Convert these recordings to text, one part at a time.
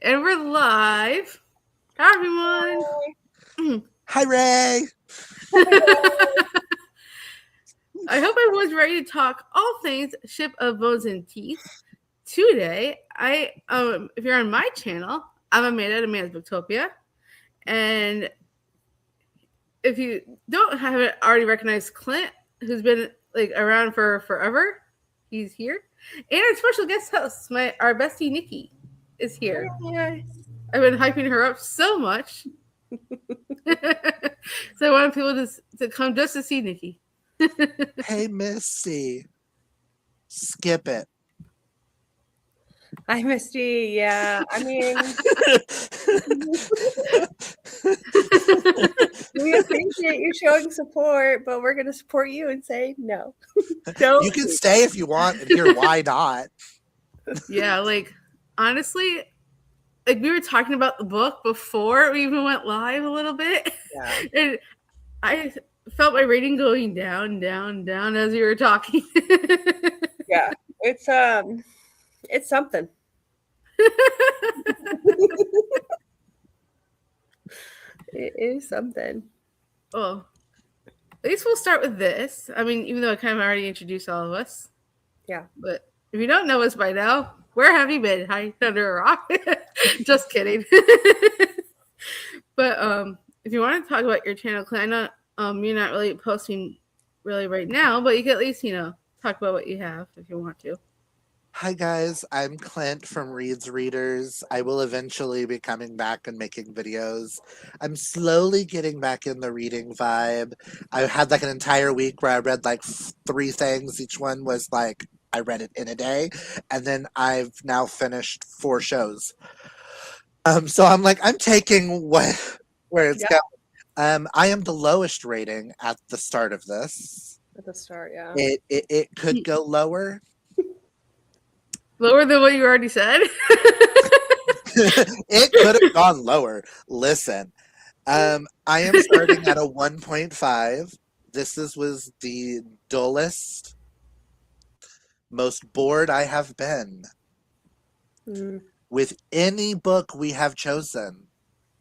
And we're live. Hi, everyone. Hi, Ray. I hope everyone's ready to talk all things Ship of Bones and Teeth. Today, if you're on my channel, I'm Amanda at Amanda's Booktopia. And if you haven't already recognized Clint, who's been around for forever, he's here. And our special guest host, our bestie Nikki, is here. Hi. I've been hyping her up so much. So I want people to come just to see Nikki. Hey, Missy. Skip it. Hi, Misty. Yeah, I mean, we appreciate you showing support, but we're going to support you and say no. You can stay if you want, and here, why not? Yeah, honestly, we were talking about the book before we even went live a little bit. Yeah. And I felt my rating going down as we were talking. Yeah, it's something. It is something. Well, at least we'll start with this. I mean, even though I kind of already introduced all of us. Yeah. But if you don't know us by now, where have you been? Hiding under a rock? Just kidding. But if you want to talk about your channel, Clint, I know you're not really posting really right now, but you can at least, talk about what you have if you want to. Hi, guys. I'm Clint from Reads Readers. I will eventually be coming back and making videos. I'm slowly getting back in the reading vibe. I had an entire week where I read 3 things. Each one was I read it in a day. And then I've now finished 4 shows. So I'm taking where it's going. I am the lowest rating at the start of this. At the start, yeah. It could go lower. Lower than what you already said? It could have gone lower. Listen, I am starting at a 1.5. This was the dullest, most bored I have been with any book we have chosen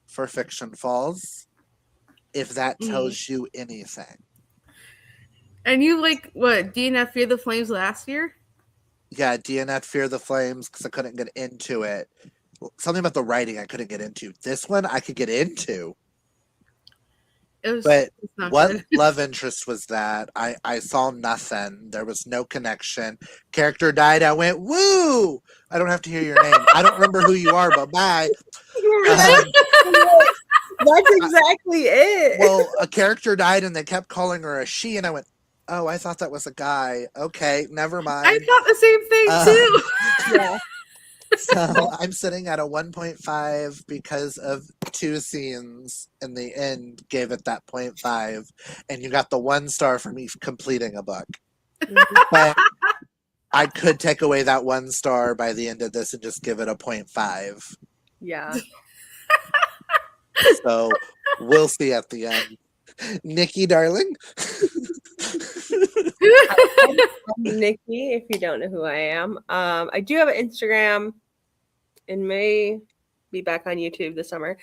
for Fiction Falls, if that tells you anything. And you what, DNF Fear the Flames last year? Yeah, DNF Fear the Flames because I couldn't get into it. Something about the writing I couldn't get into. This one I could get into. But what good. Love interest was that? I saw nothing. There was no connection. Character died. I went, woo! I don't have to hear your name. I don't remember who you are, but bye. That's exactly it. Well, a character died and they kept calling her a she, and I went, oh, I thought that was a guy. Okay, never mind. I thought the same thing too. Yeah. So I'm sitting at a 1.5 because of 2 scenes in the end gave it that 0.5, and you got the 1 star for me completing a book. But I could take away that 1 star by the end of this and just give it a 0.5. Yeah. So we'll see at the end. Nikki, darling. I'm Nikki, if you don't know who I am. I do have an Instagram and may be back on YouTube this summer,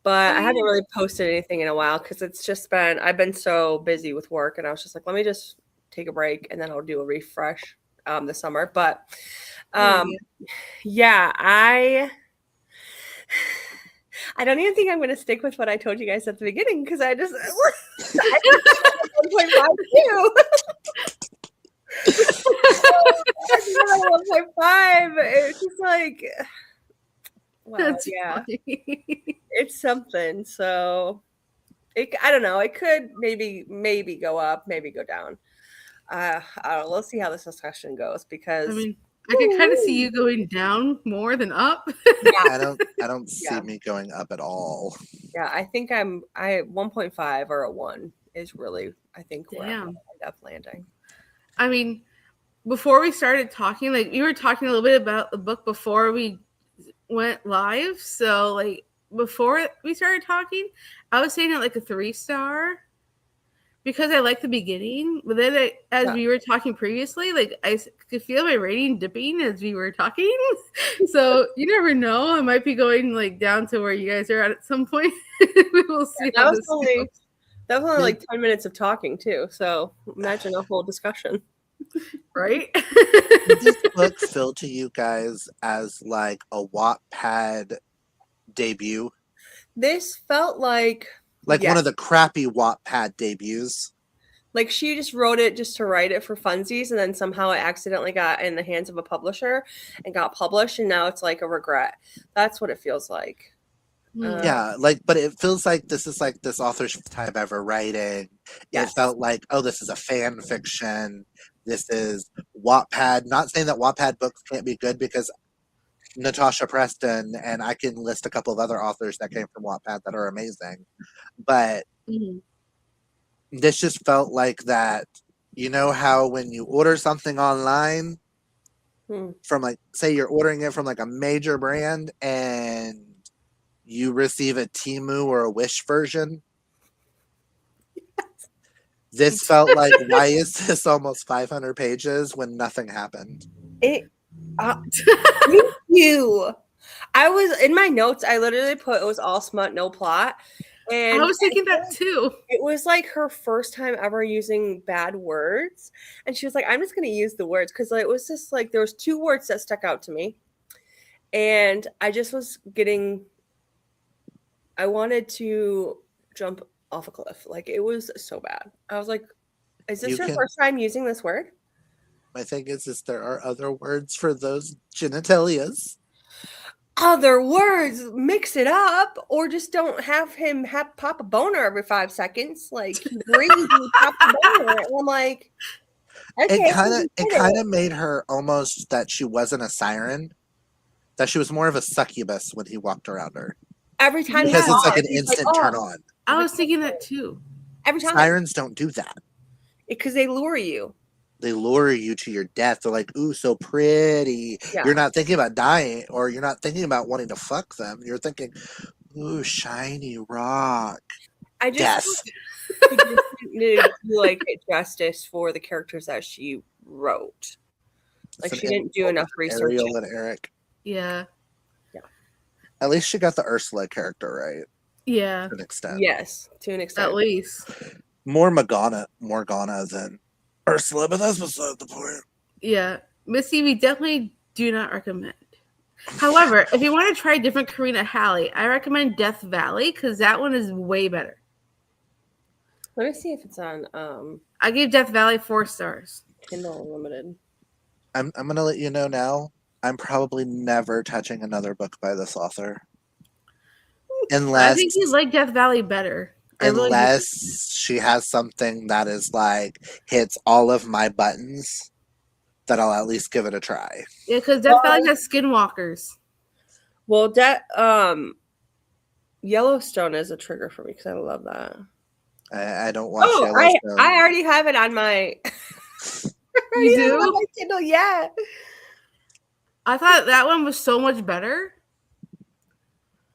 but I haven't really posted anything in a while because it's just I've been so busy with work, and I was just let me just take a break and then I'll do a refresh this summer. But yeah, I don't even think I'm going to stick with what I told you guys at the beginning because I just 1.5 too. 1.5. It's just wow, That's yeah, funny. it's something. So I don't know. It could maybe go up, maybe go down. I don't know. Let's see how this discussion goes because I mean, I can kind of see you going down more than up. Yeah, I don't see me going up at all. Yeah, I think I 1.5 or a 1 is really, I think, where I'm going to end up landing. I mean, before we started talking, we were talking a little bit about the book before we went live. So before we started talking, I was saying it a 3 star because I like the beginning, but then as we were talking previously, like I could feel my rating dipping as we were talking. So you never know. I might be going like down to where you guys are at some point. We will see how this goes. That was only like 10 minutes of talking too. So imagine a whole discussion. Right? Did this book feel to you guys as like a Wattpad debut? This felt like one of the crappy Wattpad debuts. Like she just wrote it just to write it for funsies, and then somehow it accidentally got in the hands of a publisher and got published, and now it's like a regret. That's what it feels like. Yeah, but it feels like this is like this author's first time ever writing. Yes. It felt like, oh, this is a fan fiction. This is Wattpad. Not saying that Wattpad books can't be good, because Natasha Preston, and I can list a couple of other authors that came from Wattpad that are amazing. But this just felt like that, you know how when you order something online from like, say you're ordering it from like a major brand and you receive a Temu or a Wish version? Yes. This felt like, why is this almost 500 pages when nothing happened? Thank you. I was in my notes, I literally put it was all smut, no plot. And I was thinking that too. It was like her first time ever using bad words. And she was like, I'm just going to use the words. Because it was just like, there was 2 words that stuck out to me. And I just was I wanted to jump off a cliff. Like, it was so bad. I was like, is this your first time using this word? My thing is there are other words for those genitalias. Other words, mix it up, or just don't have him pop a boner every 5 seconds. Like, he breathes and pop a boner. And I'm like, okay. It kind of made her almost that she wasn't a siren, that she was more of a succubus when he walked around her. Every time, because it's like an instant turn on. I was thinking that too. Every time. Sirens don't do that. Because they lure you. They lure you to your death. They're like, ooh, so pretty. Yeah. You're not thinking about dying, or you're not thinking about wanting to fuck them. You're thinking, ooh, shiny rock. I just didn't do like justice for the characters that she wrote. Like, she didn't do enough research. Ariel and Eric. Yeah. At least she got the Ursula character right. Yeah. To an extent. Yes, to an extent. At least. More Morgana than Ursula, but that's beside the point. Yeah. Missy, we definitely do not recommend. However, if you want to try different Karina Halle, I recommend Death Valley, because that one is way better. Let me see if it's on I gave Death Valley 4 stars. Kindle Unlimited. I'm gonna let you know now. I'm probably never touching another book by this author. Unless I think you like Death Valley better. Unless she has something that is like hits all of my buttons, that I'll at least give it a try. Yeah, because Death Valley has skinwalkers. Well, Yellowstone is a trigger for me because I love that. I don't watch Yellowstone. I already have it on my. You do? On my Kindle, yeah. I thought that one was so much better.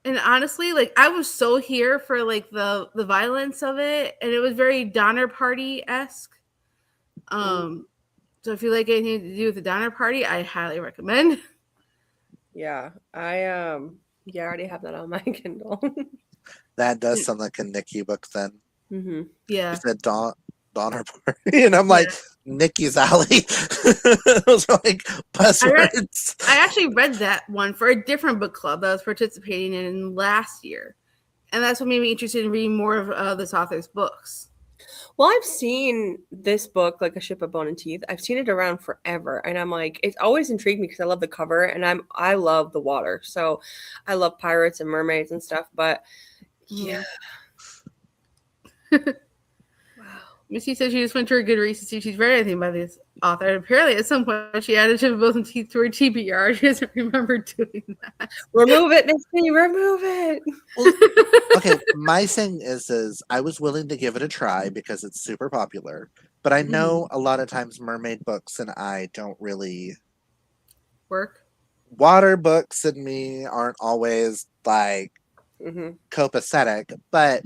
And honestly, like, I was so here for like the violence of it, and it was very Donner Party-esque. So if you like anything to do with the Donner Party, I highly recommend. Yeah, I already have that on my Kindle. That does sound like a Nikki book then. Mm-hmm. Yeah. You said Donner Party, and I'm like, Nikki's Alley. Those are like buzzwords. I actually read that one for a different book club that I was participating in last year. And that's what made me interested in reading more of this author's books. Well, I've seen this book, like A Ship of Bone and Teeth. I've seen it around forever. And I'm like, it's always intrigued me because I love the cover and I love the water. So I love pirates and mermaids and stuff. But yeah. Missy said she just went to her Goodreads to see if she's read anything by this author. And apparently, at some point, she added Ship of Both and Teeth to her TBR. She doesn't remember doing that. Remove it, Missy. Remove it. Well, okay, my thing is I was willing to give it a try because it's super popular. But I know a lot of times mermaid books and I don't really work. Water books and me aren't always like copacetic, but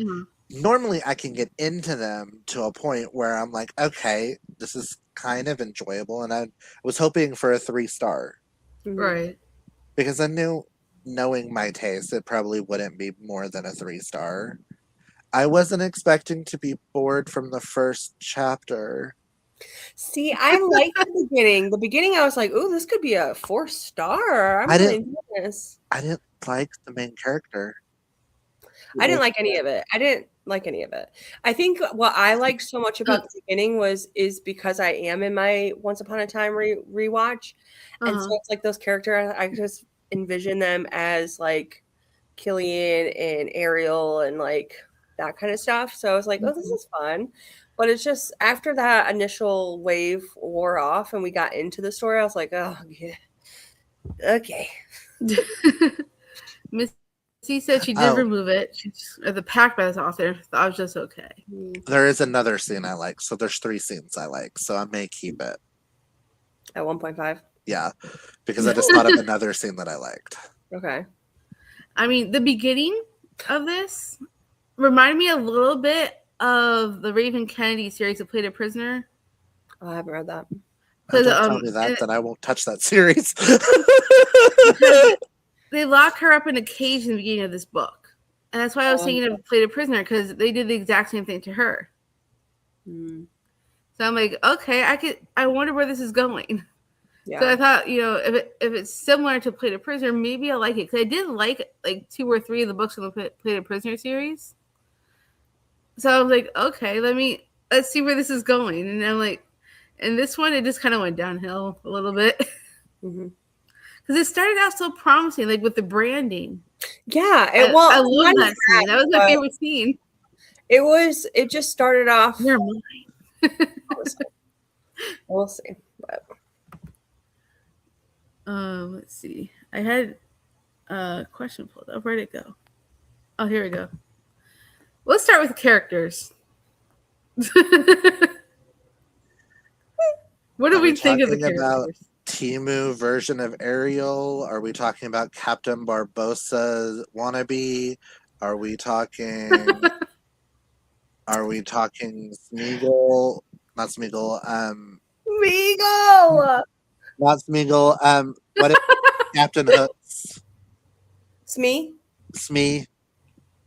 normally I can get into them to a point where I'm like, okay, this is kind of enjoyable, and I was hoping for a 3-star Mhm. Right. because I knew, knowing my taste, it probably wouldn't be more than a 3-star. I wasn't expecting to be bored from the first chapter. See, I liked the beginning. The beginning, I was like, "Ooh, this could be a 4-star." I'm I really didn't- enjoying this. I didn't like the main character. I didn't like any of it. I didn't like any of it. I think what I liked so much about the beginning is because I am in my Once Upon a Time rewatch, and so it's like those characters. I just envision them as like Killian and Ariel and like that kind of stuff. So I was like, "Oh, this is fun." But it's just after that initial wave wore off and we got into the story, I was like, "Oh, yeah. Okay." Missy said she did remove it. The pack by the author. I was just okay. There is another scene I like, so there's 3 scenes I like, so I may keep it. At 1.5? Yeah, because I just thought of another scene that I liked. Okay. I mean, the beginning of this reminded me a little bit of the Raven Kennedy series that played a prisoner. Oh, I haven't read that. Oh, don't tell me that, then I won't touch that series. They lock her up in a cage in the beginning of this book. And that's why I was thinking of Played a Prisoner, because they did the exact same thing to her. Mm. So I'm like, okay, I wonder where this is going. Yeah. So I thought, if it's similar to Played a Prisoner, maybe I'll like it. Because I did like 2 or 3 of the books in the Played a Prisoner series. So I was like, okay, let's see where this is going. And I'm like, and this one, it just kind of went downhill a little bit. Mm-hmm. Because it started out so promising, like with the branding. Yeah, I love that scene. That was my favorite scene. It just started off. You're mine. We'll see. But. Let's see. I had a question pulled up. Where'd it go? Oh, here we go. Let's start with characters. What do we think of the characters? About Timu version of Ariel? Are we talking about Captain Barbosa wannabe? Are we talking Smeagol? Not Smeagol. Smeagol! Not Smeagol. What is Captain Hooks? Smee.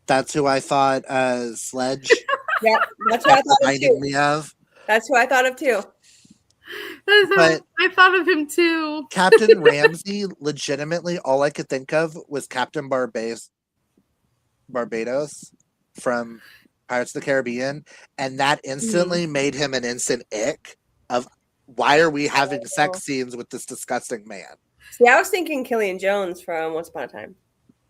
That's who I thought Sledge. Yeah, that's what I thought of too. Me of. That's who I thought of too. But I thought of him too. Captain Ramsey, legitimately, all I could think of was Captain Barbados from Pirates of the Caribbean, and that instantly made him an instant ick of why are we having sex scenes with this disgusting man? See, I was thinking Killian Jones from Once Upon a Time.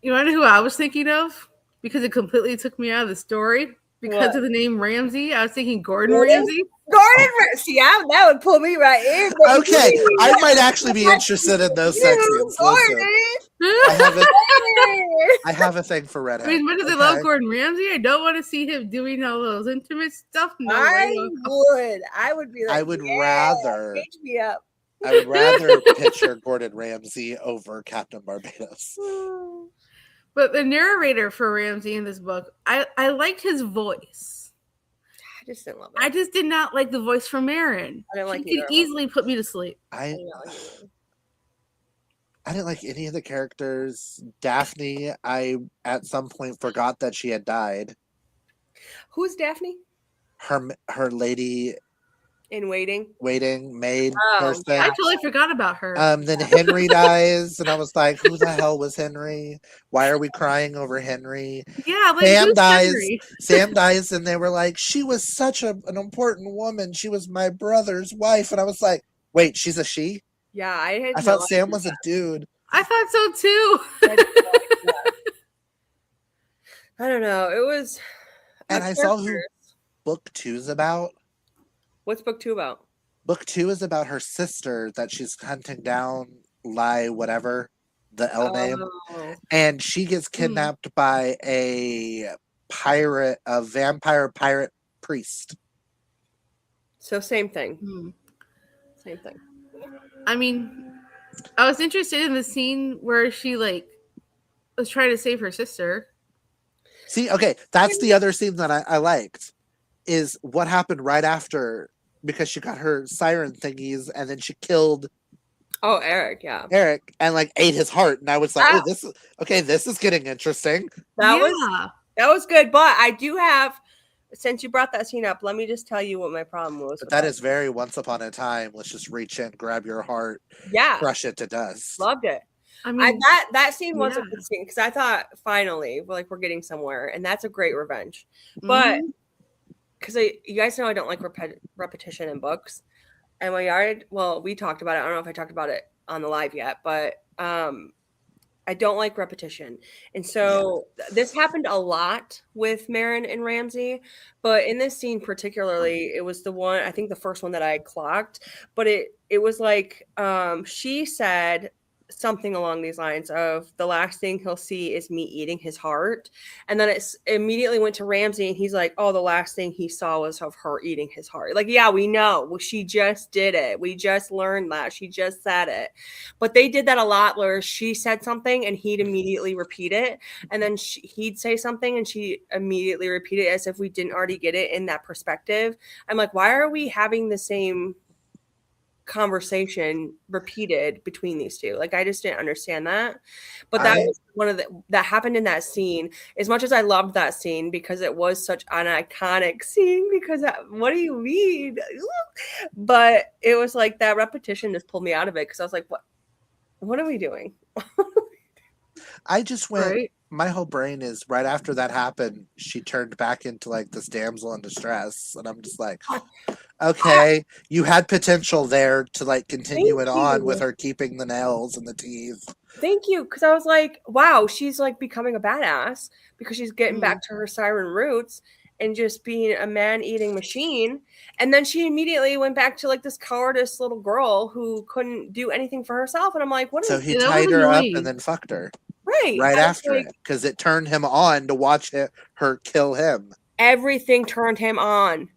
You know who I was thinking of? Because it completely took me out of the story. Because of the name Ramsey, I was thinking Gordon Ramsay. See, that would pull me right in. Okay, I might actually be interested in those sex scenes. I have a thing for redhead. I mean, much as I love Gordon Ramsay, I don't want to see him doing all those intimate stuff. No, I would be like, I would rather page me up. I would rather picture Gordon Ramsay over Captain Barbados. But the narrator for Ramsay in this book, I liked his voice. I just didn't love it. I just did not like the voice from Aaron. I didn't like it. He could easily put me to sleep. I didn't like any of the characters. Daphne, I at some point forgot that she had died. Who's Daphne? Her lady in waiting maid person. I totally forgot about her. Then Henry dies, and I was like, who the hell was Henry? Why are we crying over Henry? Yeah, like Sam dies. Henry? Sam dies, and they were like, she was such an important woman. She was my brother's wife, and I was like, wait, she's a she? Yeah, I thought Sam was a dude. I thought so too. I don't know. It was. And I saw who book 2's about. What's book 2 about? Book 2 is about her sister that she's hunting down, whatever, the L name. And she gets kidnapped by a vampire pirate priest. So same thing. Same thing. I mean, I was interested in the scene where she was trying to save her sister. See, okay, that's the other scene that I liked, is what happened right after, because she got her siren thingies and then she killed Oh, Eric, yeah. Eric and like ate his heart. And I was like, Ah. oh, this is getting interesting. That was good. But I do have, since you brought that scene up, let me just tell you what my problem was. But that is very Once Upon a Time. Let's just reach in, grab your heart, crush it to dust. Loved it. I mean, that scene was a good scene because I thought finally we're getting somewhere, and that's a great revenge. But because you guys know I don't like repetition in books, and we talked about it. I don't know if I talked about it on the live yet, but I don't like repetition. And so this happened a lot with Marin and Ramsey, but in this scene particularly, it was I think the first one that I clocked, but it was like she said something along these lines of the last thing he'll see is me eating his heart. And then it immediately went to Ramsey and he's like, oh, the last thing he saw was of her eating his heart. Like, yeah, we know. Well, she just did it. We just learned that. She just said it. But they did that a lot where she said something and he'd immediately repeat it. And then he'd say something and she immediately repeat it as if we didn't already get it in that perspective. I'm like, why are we having the same conversation repeated between these two? Like, I just didn't understand that. But that was one of that happened in that scene. As much as I loved that scene because it was such an iconic scene, because what do you mean? But it was like that repetition just pulled me out of it because I was like, what are we doing? I just went, my whole brain is right after that happened, she turned back into like this damsel in distress. And I'm just like, okay, you had potential there to like continue it on with her keeping the nails and the teeth. Thank you. Because I was like, wow, she's like becoming a badass because she's getting back to her siren roots and just being a man-eating machine. And then she immediately went back to like this cowardice little girl who couldn't do anything for herself. And I'm like, what? So he tied her up and then fucked her. Right after it, because it turned him on to watch her kill him. Everything turned him on.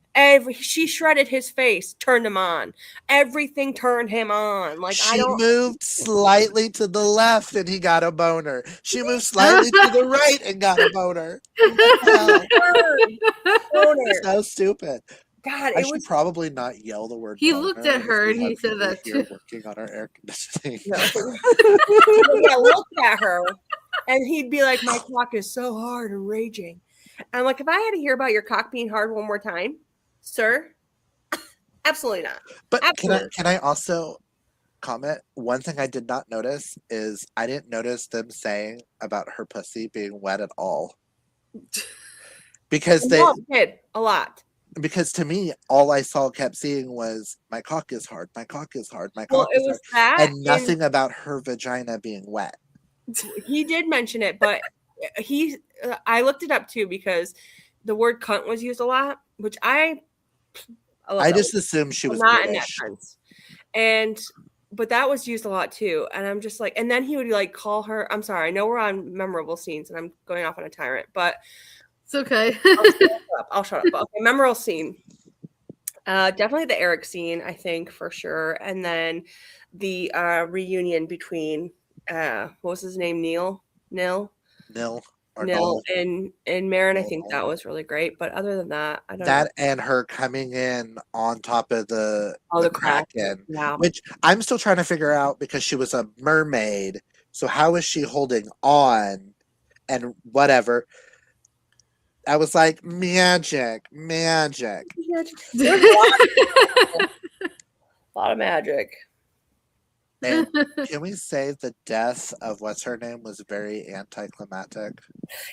She shredded his face, turned him on. Everything turned him on. Like, she moved slightly to the left and he got a boner. She moved slightly to the right and got a boner. Boner. So stupid. God, I should probably not yell the word. He looked at her and he said that too. Working on our air conditioning. Yeah, looked at her, and he'd be like, "My cock is so hard and raging." I'm like, if I had to hear about your cock being hard one more time, sir, absolutely not. But can I also comment? One thing I did not notice is I didn't notice them saying about her pussy being wet at all, because they did a lot. Because to me, all I kept seeing was my cock is hard, my cock is hard, my cock is hard, and nothing about her vagina being wet. He did mention it, but I looked it up too because the word cunt was used a lot, which I just assumed she was not British. In that sense. But that was used a lot too. And I'm just like, and then he would like call her, I'm sorry, I know we're on memorable scenes and I'm going off on a tyrant, but it's okay. I'll shut up. Okay, memorable scene. Definitely the Eric scene, I think, for sure. And then the reunion between what was his name? Neil and Marin. I think that was really great. But other than that, I don't know. And her coming in on top of the Kraken, yeah. Which I'm still trying to figure out because she was a mermaid. So how is she holding on and whatever? I was like, magic. A lot of magic. And can we say the death of what's her name was very anticlimactic?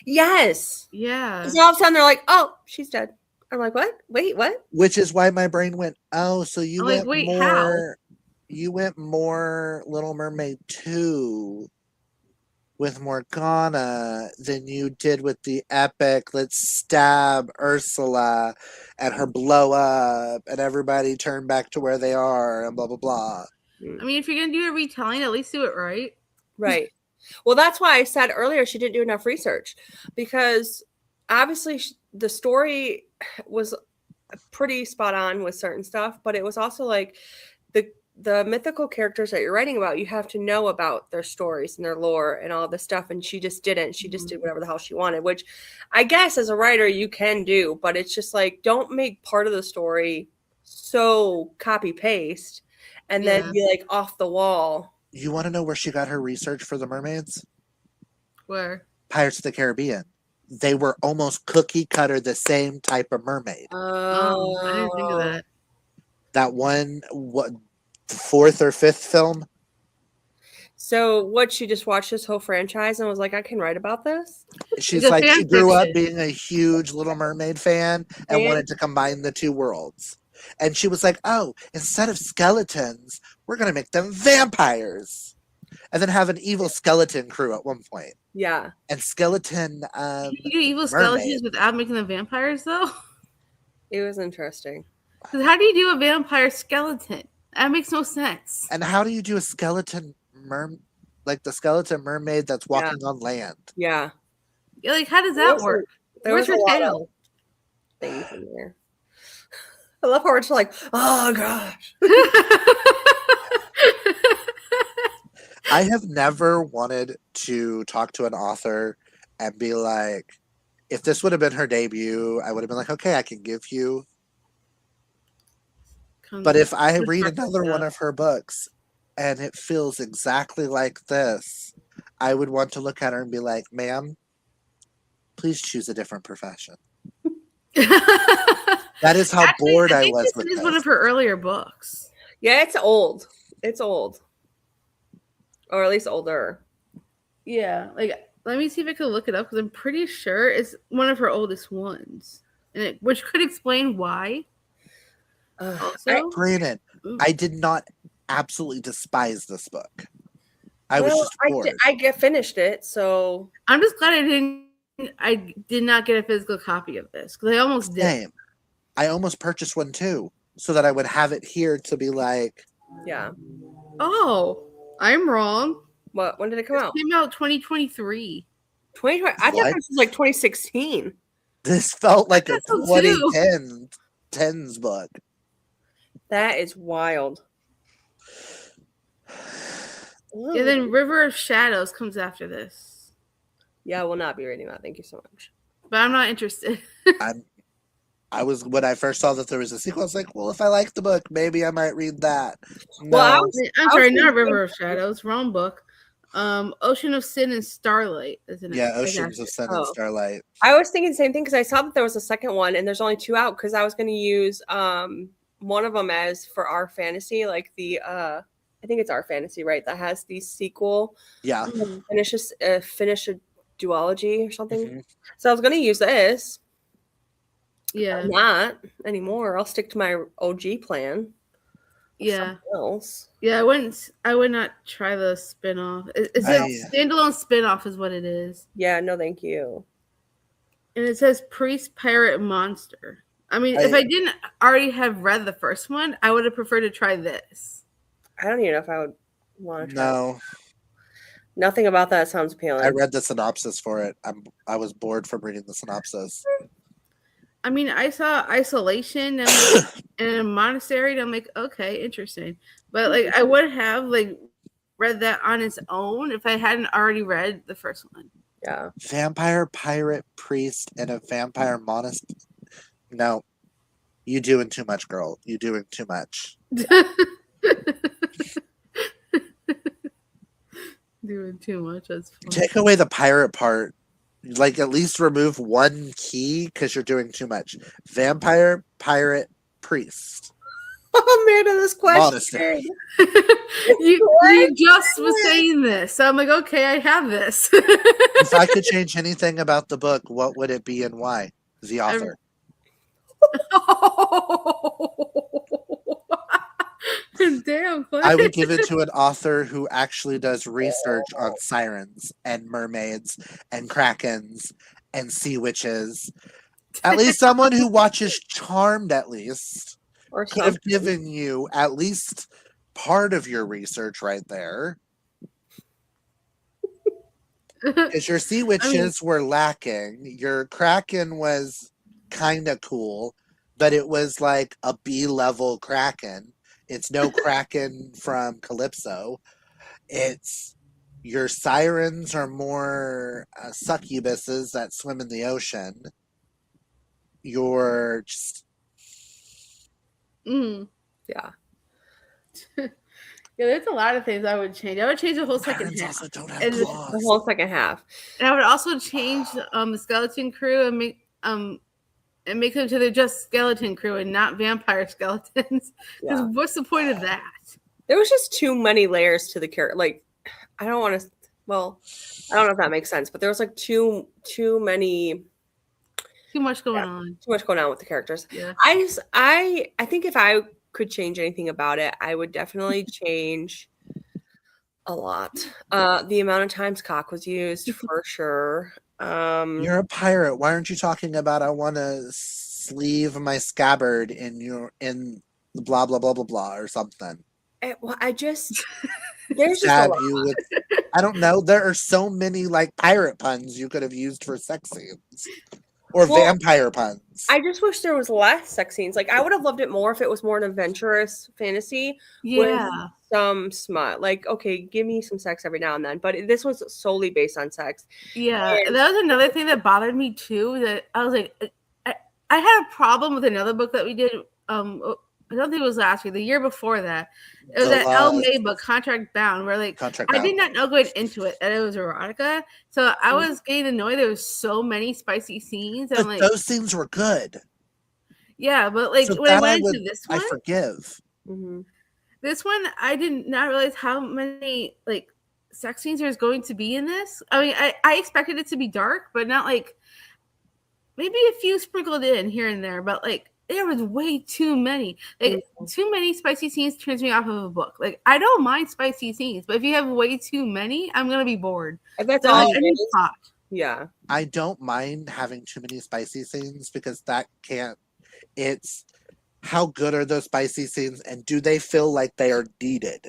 Yes. Yeah. So all of a sudden they're like, oh, she's dead. I'm like, what? Wait, what? Which is why my brain went, oh, so you went like, more. How? You went more Little Mermaid 2 with Morgana than you did with the epic let's stab Ursula and her blow up and everybody turn back to where they are and blah blah blah. I mean, if you're gonna do a retelling, at least do it right. Right. Well, that's why I said earlier she didn't do enough research, because obviously the story was pretty spot on with certain stuff, but it was also like the mythical characters that you're writing about, you have to know about their stories and their lore and all this stuff. And she just didn't. She just did whatever the hell she wanted, which I guess as a writer you can do, but it's just like, don't make part of the story so copy paste and then be like off the wall. You want to know where she got her research for the mermaids? Where? Pirates of the Caribbean. They were almost cookie cutter the same type of mermaid. Oh, I didn't think of that. That one, what, fourth or fifth film? So what, she just watched this whole franchise and was like, I can write about this? She's like, she grew up being a huge Little Mermaid fan and wanted to combine the two worlds. And she was like, oh, instead of skeletons, we're going to make them vampires. And then have an evil skeleton crew at one point. Yeah. And skeleton Can you do evil skeletons without making them vampires, though? It was interesting. Because how do you do a vampire skeleton? That makes no sense. And how do you do a skeleton like the skeleton mermaid that's walking on land? Yeah. Yeah, like, how does that work? Where's her tail? Things in there. I love how it's like, oh gosh. I have never wanted to talk to an author and be like, if this would have been her debut, I would have been like, okay, I can give you. But if I read another one of her books and it feels exactly like this, I would want to look at her and be like, ma'am, please choose a different profession. That is how bored I was with this. This is this. one of her earlier books. Yeah, it's old. It's old. Or at least older. Yeah, like, let me see if I can look it up, because I'm pretty sure it's one of her oldest ones, and which could explain why. Granted, I did not absolutely despise this book. I was just bored. I finished it, so I'm just glad I did not get a physical copy of this, because I almost did. Same. I almost purchased one too, so that I would have it here to be like, yeah. Oh, I'm wrong. What? When did it come out? It came out 2023. 2020. I thought this was like 2016. This felt like a 2010s book. That is wild. Yeah, then River of Shadows comes after this. Yeah, I will not be reading that. Thank you so much. But I'm not interested. I was, when I first saw that there was a sequel, I was like, well, if I like the book, maybe I might read that. No. Well, I'm sorry, not River of Shadows, wrong book. Ocean of Sin and Starlight, isn't it? Yeah, Oceans of Sin and Starlight. I was thinking the same thing because I saw that there was a second one and there's only 2 out, because I was going to use one of them as for our fantasy, like the I think it's our fantasy, right? That has the sequel. Yeah. Finish a duology or something. Mm-hmm. So I was going to use this. Yeah. Not anymore. I'll stick to my OG plan. Yeah. Else. Yeah, I would not try the spinoff. It's a standalone spinoff is what it is. Yeah, no thank you. And it says Priest, Pirate, Monster. I mean, if I didn't already have read the first one, I would have preferred to try this. I don't even know if I would want to try No. it. Nothing about that sounds appealing. I read the synopsis for it. I was bored from reading the synopsis. I mean, I saw Isolation and in a monastery, and I'm like, okay, interesting. But like, I would have like read that on its own if I hadn't already read the first one. Yeah. Vampire, pirate, priest, and a vampire monastery. No, you doing too much, girl. You doing too much. Doing too much. That's funny. Take away the pirate part. Like, at least remove one key, because you're doing too much. Vampire, pirate, priest. Oh man, this question. you just was saying this. So I'm like, okay, I have this. If I could change anything about the book, what would it be and why? The author. Damn, I would give it to an author who actually does research on sirens and mermaids and krakens and sea witches. At least someone who watches Charmed, at least, or could have given you at least part of your research right there. Because your sea witches were lacking. Your kraken was kind of cool, but it was like a B-level kraken. It's no Kraken from Calypso. It's your sirens are more succubuses that swim in the ocean. Your just Mm. Yeah. Yeah, there's a lot of things I would change. I would change the whole second sirens half. also don't have And, The claws. whole second half. and I would also change the skeleton crew and make them to they're just skeleton crew and not vampire skeletons. Because Yeah. what's the point of that? There was just too many layers to the character. Like, I don't want to. Well, I don't know if that makes sense, but there was like too many. Too much going on. Too much going on with the characters. Yeah. I think if I could change anything about it, I would definitely change a lot. The amount of times cock was used for sure. You're a pirate. Why aren't you talking about I want to sleeve my scabbard in the blah blah blah blah blah or something? Well, there's just a Stab lot. you with. I don't know. There are so many like pirate puns you could have used for sex scenes or vampire puns. I just wish there was less sex scenes. Like, I would have loved it more if it was more an adventurous fantasy with some smut. Like, okay, give me some sex every now and then, but this was solely based on sex. Yeah, and that was another thing that bothered me too. That I was like, I had a problem with another book that we did. I don't think it was last year. The year before that, it was that Elle May book, Contract Bound, where like I did not know going into it that it was erotica. So I was getting annoyed. There was so many spicy scenes. But I'm like, those scenes were good. Yeah, but like So when I went into this one, I forgive. Mm-hmm. This one, I did not realize how many like sex scenes there's going to be in this. I mean, I expected it to be dark, but not like maybe a few sprinkled in here and there, but like there was way too many. Like too many spicy scenes turns me off of a book. Like I don't mind spicy scenes, but if you have way too many, I'm gonna be bored. If that's all it is. Hot. Yeah. I don't mind having too many spicy scenes because it's how good are those spicy scenes and do they feel like they are needed?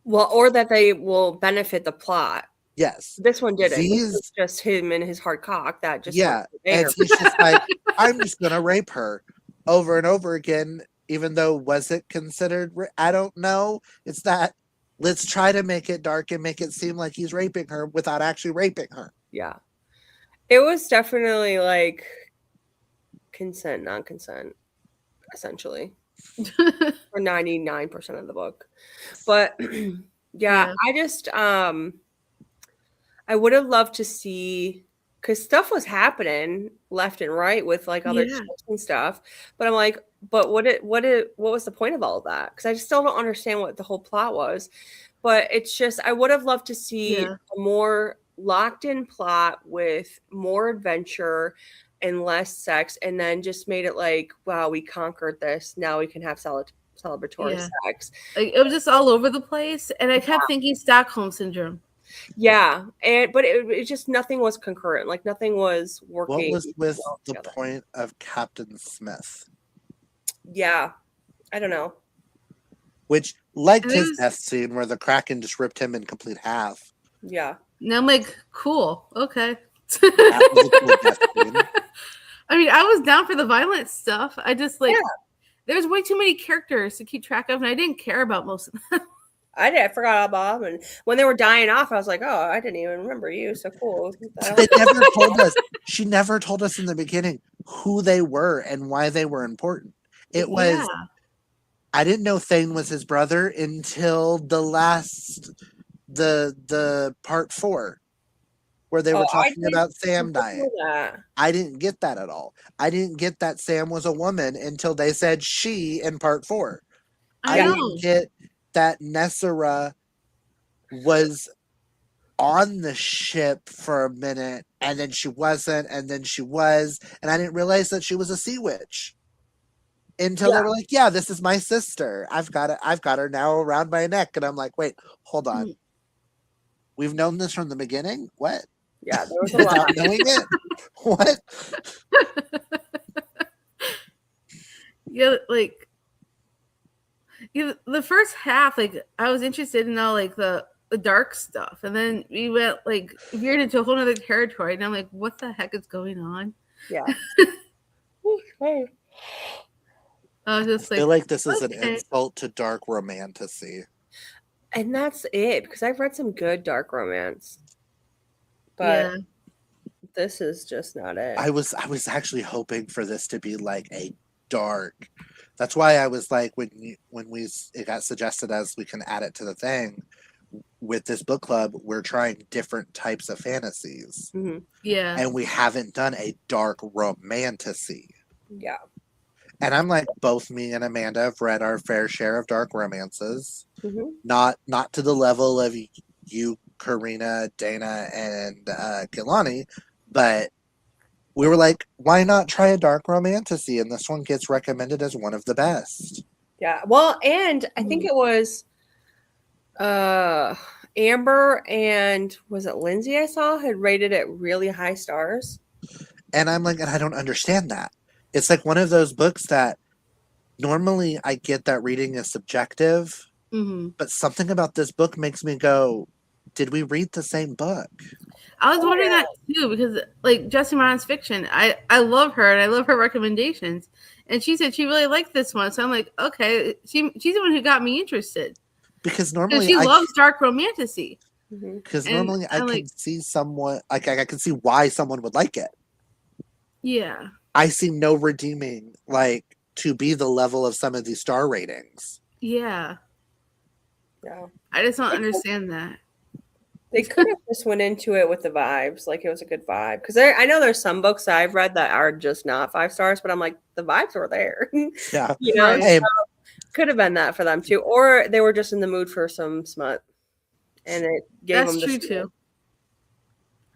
Well, or that they will benefit the plot. Yes. This one didn't. This was just him and his hard cock that just and he's just like, I'm just gonna rape her over and over again, even though was it considered I don't know. It's that let's try to make it dark and make it seem like he's raping her without actually raping her. Yeah. It was definitely like consent, non-consent, essentially. For 99% of the book. But yeah, I just I would have loved to see because stuff was happening left and right with like other ships and stuff. But I'm like, but what was the point of all of that? Because I just still don't understand what the whole plot was. But it's just I would have loved to see a more locked in plot with more adventure and less sex, and then just made it like, wow, we conquered this. Now we can have celebratory sex. Like, it was just all over the place, and I kept thinking Stockholm syndrome. Yeah, but it just nothing was concurrent. Like nothing was working. What was with the point of Captain Smith? Yeah, I don't know. Which liked his death scene where the Kraken just ripped him in complete half. Yeah. Now I'm like, cool, okay. That was a cool death scene. I mean, I was down for the violent stuff. I just like there's way too many characters to keep track of, and I didn't care about most of them. I forgot about them, and when they were dying off, I was like, oh, I didn't even remember you. So cool. They never told us. She never told us in the beginning who they were and why they were important. It was. I didn't know Thane was his brother until the part 4, where they were talking about Sam dying. I didn't get that at all. I didn't get that Sam was a woman until they said she in part 4. I didn't get that Nessera was on the ship for a minute, and then she wasn't, and then she was, and I didn't realize that she was a sea witch. Until they were like, yeah, this is my sister. I've got her now around my neck. And I'm like, wait, hold on. We've known this from the beginning? What? Yeah, there was a lot. Knowing it? What? Like the first half, like I was interested in all like the dark stuff. And then we went like veered into a whole other territory. And I'm like, what the heck is going on? Yeah. I was I just feel like, like this is an okay. insult to dark romantasy. And that's it, because I've read some good dark romance, but Yeah. this is just not it. I was actually hoping for this to be like a dark. That's why I was like it got suggested as we can add it to the thing. With this book club, we're trying different types of fantasies, Mhm. Yeah. and we haven't done a dark romantasy. Yeah. And I'm like, both me and Amanda have read our fair share of dark romances. Mhm. Not to the level of you, Karina, Dana, and Gilani, but we were like, why not try a dark romantasy? And this one gets recommended as one of the best. Yeah. Well, and I think it was Amber and was it Lindsay I saw had rated it really high stars. And I'm like, and I don't understand that. It's like one of those books that normally I get that reading is subjective, Mm-hmm. but something about this book makes me go, did we read the same book? I was wondering that too, because like Jessie Moran's fiction, I love her and I love her recommendations, and she said she really liked this one, so I'm like, okay, she's the one who got me interested Because because normally she loves dark romantasy, because and normally I I'm can like, see someone like I can see why someone would like it. yeah, I see no redeeming like to be the level of some of these star ratings. yeah, Yeah. I just don't understand that. They could have just went into it with the vibes, like it was a good vibe. Because I know there's some books I've read that are just not 5 stars, but I'm like, the vibes were there. Yeah. You know, Right. Hey, could have been that for them too. Or they were just in the mood for some smut and it gave That's them the true smut. too.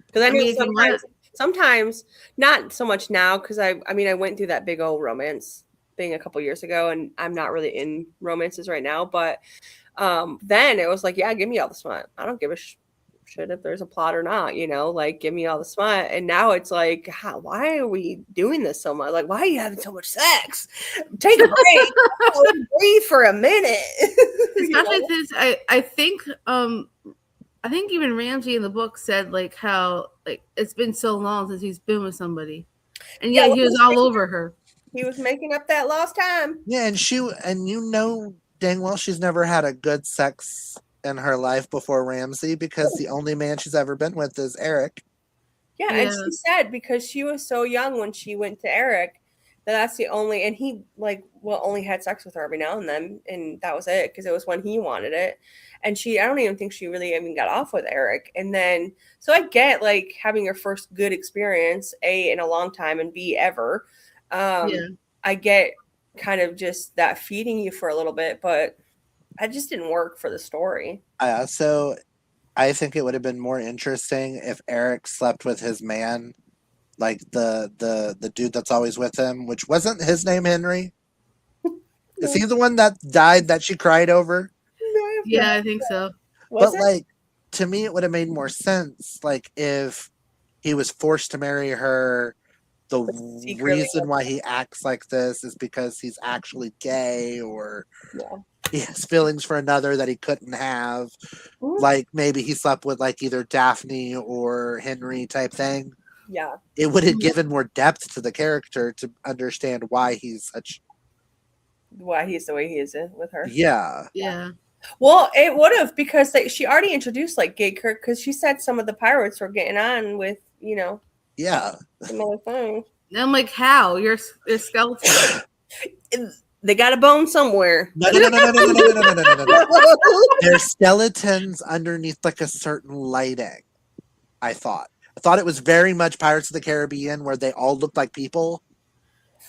Because I I know mean, if you want, sometimes, not so much now, because I mean, I went through that big old romance thing a couple years ago, and I'm not really in romances right now. But then it was like, yeah, give me all the smut. I don't give a shit if there's a plot or not, you know, like give me all the smut. And now it's like, why are we doing this so much? Like, why are you having so much sex? Take a break. Breathe for a minute. especially since I think even Ramsey in the book said like how like it's been so long since he's been with somebody, and Yeah, yet he was all over her. he was making up that lost time. yeah, and you know dang well she's never had a good sex in her life before Ramsey because the only man she's ever been with is Eric. Yeah, and she said because she was so young when she went to Eric that's the only, and he like only had sex with her every now and then, and that was it because it was when he wanted it. And I don't even think she really even got off with Eric. And then so I get like having your first good experience, A, in a long time, and B, ever. I get kind of just that feeding you for a little bit, but I just didn't work for the story. So I think it would have been more interesting if Eric slept with his man, like the dude that's always with him, which wasn't his name Henry. Is he the one that died that she cried over? Yeah, I think so. But like to me it would have made more sense like if he was forced to marry her. The reason why he acts like this is because he's actually gay or he has feelings for another that he couldn't have. Like maybe he slept with like either Daphne or Henry type thing. Yeah. It would have given more depth to the character to understand why he's the way he is with her. Yeah. Yeah. Well, it would have because she already introduced like gay Kirk because she said some of the pirates were getting on with, you know. Yeah. Some other thing. And I'm like, how? You're skeleton. They got a bone somewhere. No. There's skeletons underneath like a certain lighting. I thought it was very much Pirates of the Caribbean where they all looked like people.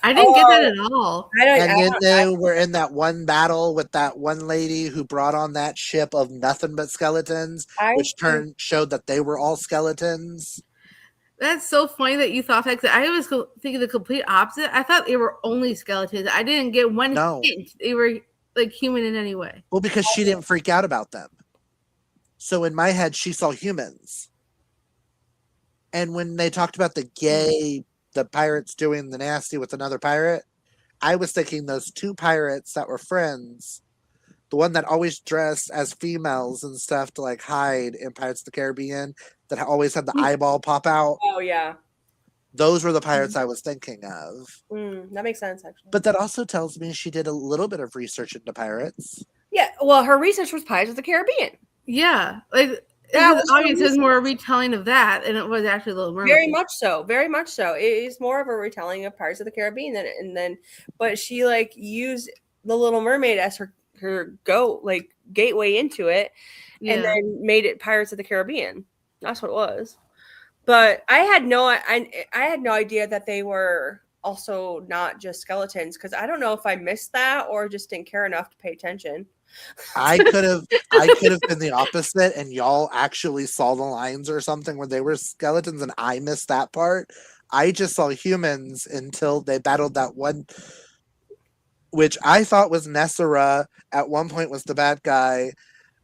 I didn't get that at all. And then they were in that one battle with that one lady who brought on that ship of nothing but skeletons, which showed that they were all skeletons. That's so funny that you thought that. I was thinking the complete opposite. I thought they were only skeletons. I didn't get one hint they were like human in any way. Well, because she didn't freak out about them. So in my head, she saw humans. And when they talked about the pirates doing the nasty with another pirate, I was thinking those two pirates that were friends, the one that always dressed as females and stuff to like hide in Pirates of the Caribbean, that always had the eyeball pop out. Oh yeah. Those were the pirates I was thinking of. That makes sense, actually. But that also tells me she did a little bit of research into pirates. Yeah, well, her research was Pirates of the Caribbean. Yeah, like That it's was obvious her it was more a research. retelling of that, and it was actually Little Mermaid. Very much so. Very much so. It is more of a retelling of Pirates of the Caribbean but she like used the Little Mermaid as her gateway into it, and Yeah. then made it Pirates of the Caribbean. That's what it was. But I had no idea that they were also not just skeletons, because I don't know if I missed that or just didn't care enough to pay attention. I could have been the opposite, and y'all actually saw the lines or something where they were skeletons, and I missed that part. I just saw humans until they battled that one, which I thought was Nessera. At one point, was the bad guy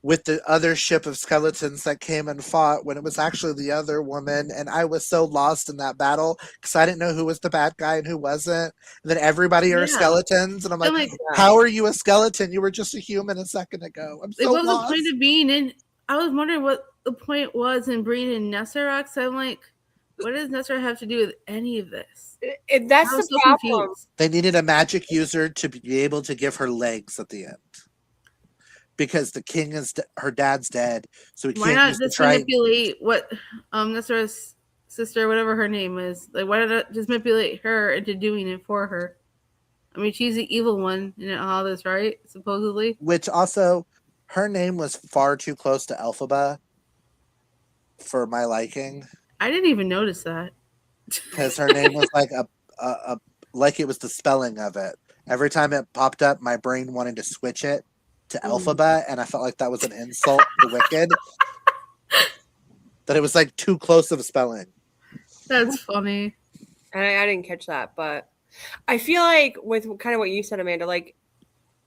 with the other ship of skeletons that came and fought, when it was actually the other woman. And I was so lost in that battle because I didn't know who was the bad guy and who wasn't. And then everybody are skeletons, and I'm like, how are you a skeleton? You were just a human a second ago. I'm so lost. What was the point of being in? I was wondering what the point was in bringing in Nessera. I'm like, what does Nessera have to do with any of this? That's the problem. Confused. They needed a magic user to be able to give her legs at the end, because the king is her dad's dead, so he why can't not just manipulate what Nessera's sister, whatever her name is, like why not just manipulate her into doing it for her? I mean, she's the evil one in all this, right? Supposedly. Which also, her name was far too close to Elphaba for my liking. I didn't even notice that. Because her name was like like it was the spelling of it. Every time it popped up, my brain wanted to switch it to Elphaba, and I felt like that was an insult to Wicked. That it was like too close of a spelling. That's funny. I didn't catch that, but I feel like with kind of what you said, Amanda, like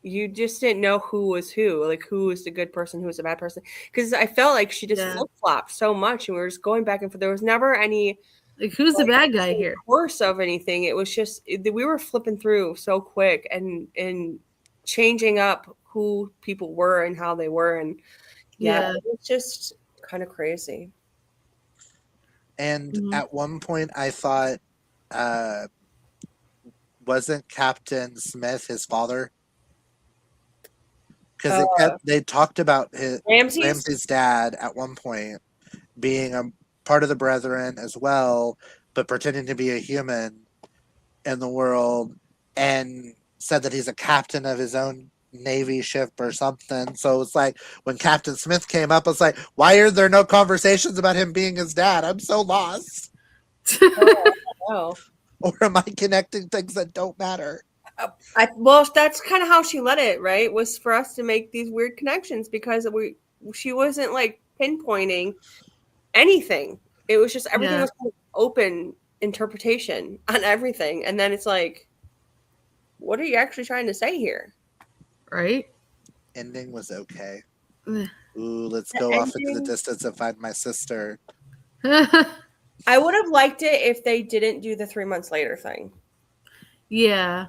you just didn't know who was who, like who was the good person, who was the bad person, because I felt like she just flip-flopped so much, and we were just going back and forth. There was never any like who's the bad guy here, course of anything. It was just we were flipping through so quick and changing up who people were and how they were, and it was just kind of crazy. And at one point I thought, wasn't Captain Smith his father? Because they talked about his Ramsay's dad at one point being a part of the Brethren as well, but pretending to be a human in the world, and said that he's a captain of his own Navy ship or something. So it's like when Captain Smith came up, I was like, why are there no conversations about him being his dad? I'm so lost. Oh. Or am I connecting things that don't matter? Well, that's kind of how she let it, right? Was for us to make these weird connections, because she wasn't like pinpointing anything. It was just everything was kind of open interpretation on everything, and then it's like, what are you actually trying to say here? Right? Ending was okay. Ooh, let's go off into the distance and find my sister. I would have liked it if they didn't do the 3 months later thing. Yeah.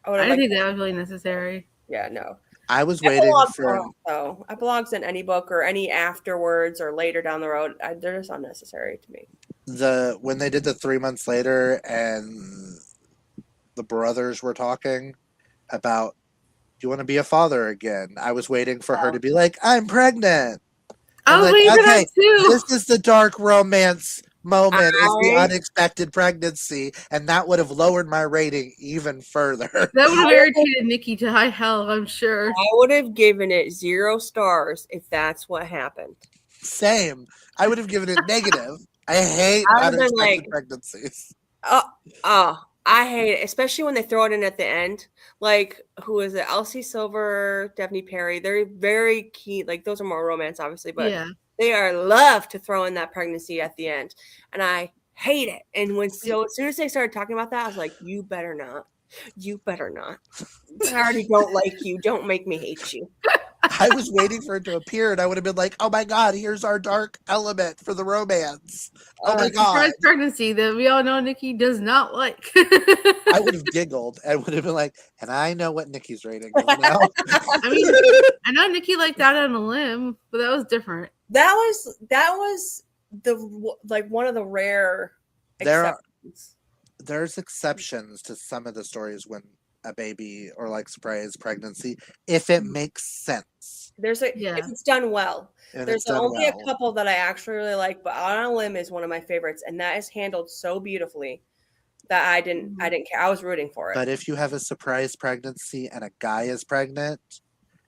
I didn't think that was really necessary. Yeah, no. I was waiting for... So epilogues in any book or any afterwards or later down the road, they're just unnecessary to me. When they did the 3 months later and the brothers were talking about, do you want to be a father again? I was waiting for her to be like, I'm pregnant. I was waiting for that too. This is the dark romance moment, is the unexpected pregnancy, and that would have lowered my rating even further. That would have irritated Nikki to high hell, I'm sure. I would have given it 0 stars if that's what happened. Same. I would have given it negative. I hate unexpected pregnancies. I hate it, especially when they throw it in at the end. Like, who is it? Elsie Silver, Daphne Perry. They're very keen. Like, those are more romance, obviously, but they are love to throw in that pregnancy at the end. And I hate it. And as soon as they started talking about that, I was like, you better not. You better not. I already don't like you. Don't make me hate you. I was waiting for it to appear, and I would have been like, oh my God, here's our dark element for the romance. Oh my God. Surprise pregnancy that we all know Nikki does not like. I would have giggled. I would have been like, and I know what Nikki's rating is now. I mean, I know Nikki liked Out on a Limb, but that was different. That was the one of the rare There's exceptions to some of the stories when a baby or like surprise pregnancy, if it makes sense. If it's done well. There's only a well. couple that I actually really like, but Out on a Limb is one of my favorites, and that is handled so beautifully that I didn't care. I was rooting for it. But if you have a surprise pregnancy and a guy is pregnant,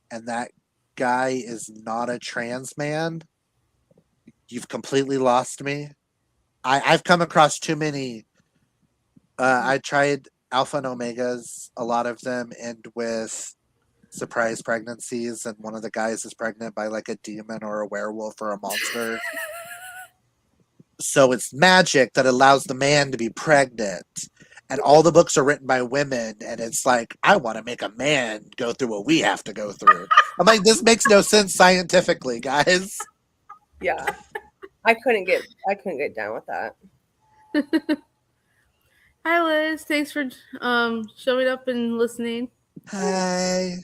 and that guy is not a trans man, you've completely lost me. I've come across too many. I tried Alpha and Omegas. A lot of them end with surprise pregnancies, and one of the guys is pregnant by like a demon or a werewolf or a monster. So it's magic that allows the man to be pregnant. And all the books are written by women, and it's like, I want to make a man go through what we have to go through. I'm like, this makes no sense scientifically, guys. Yeah. I couldn't get down with that. Hi, Liz. Thanks for showing up and listening. Hi.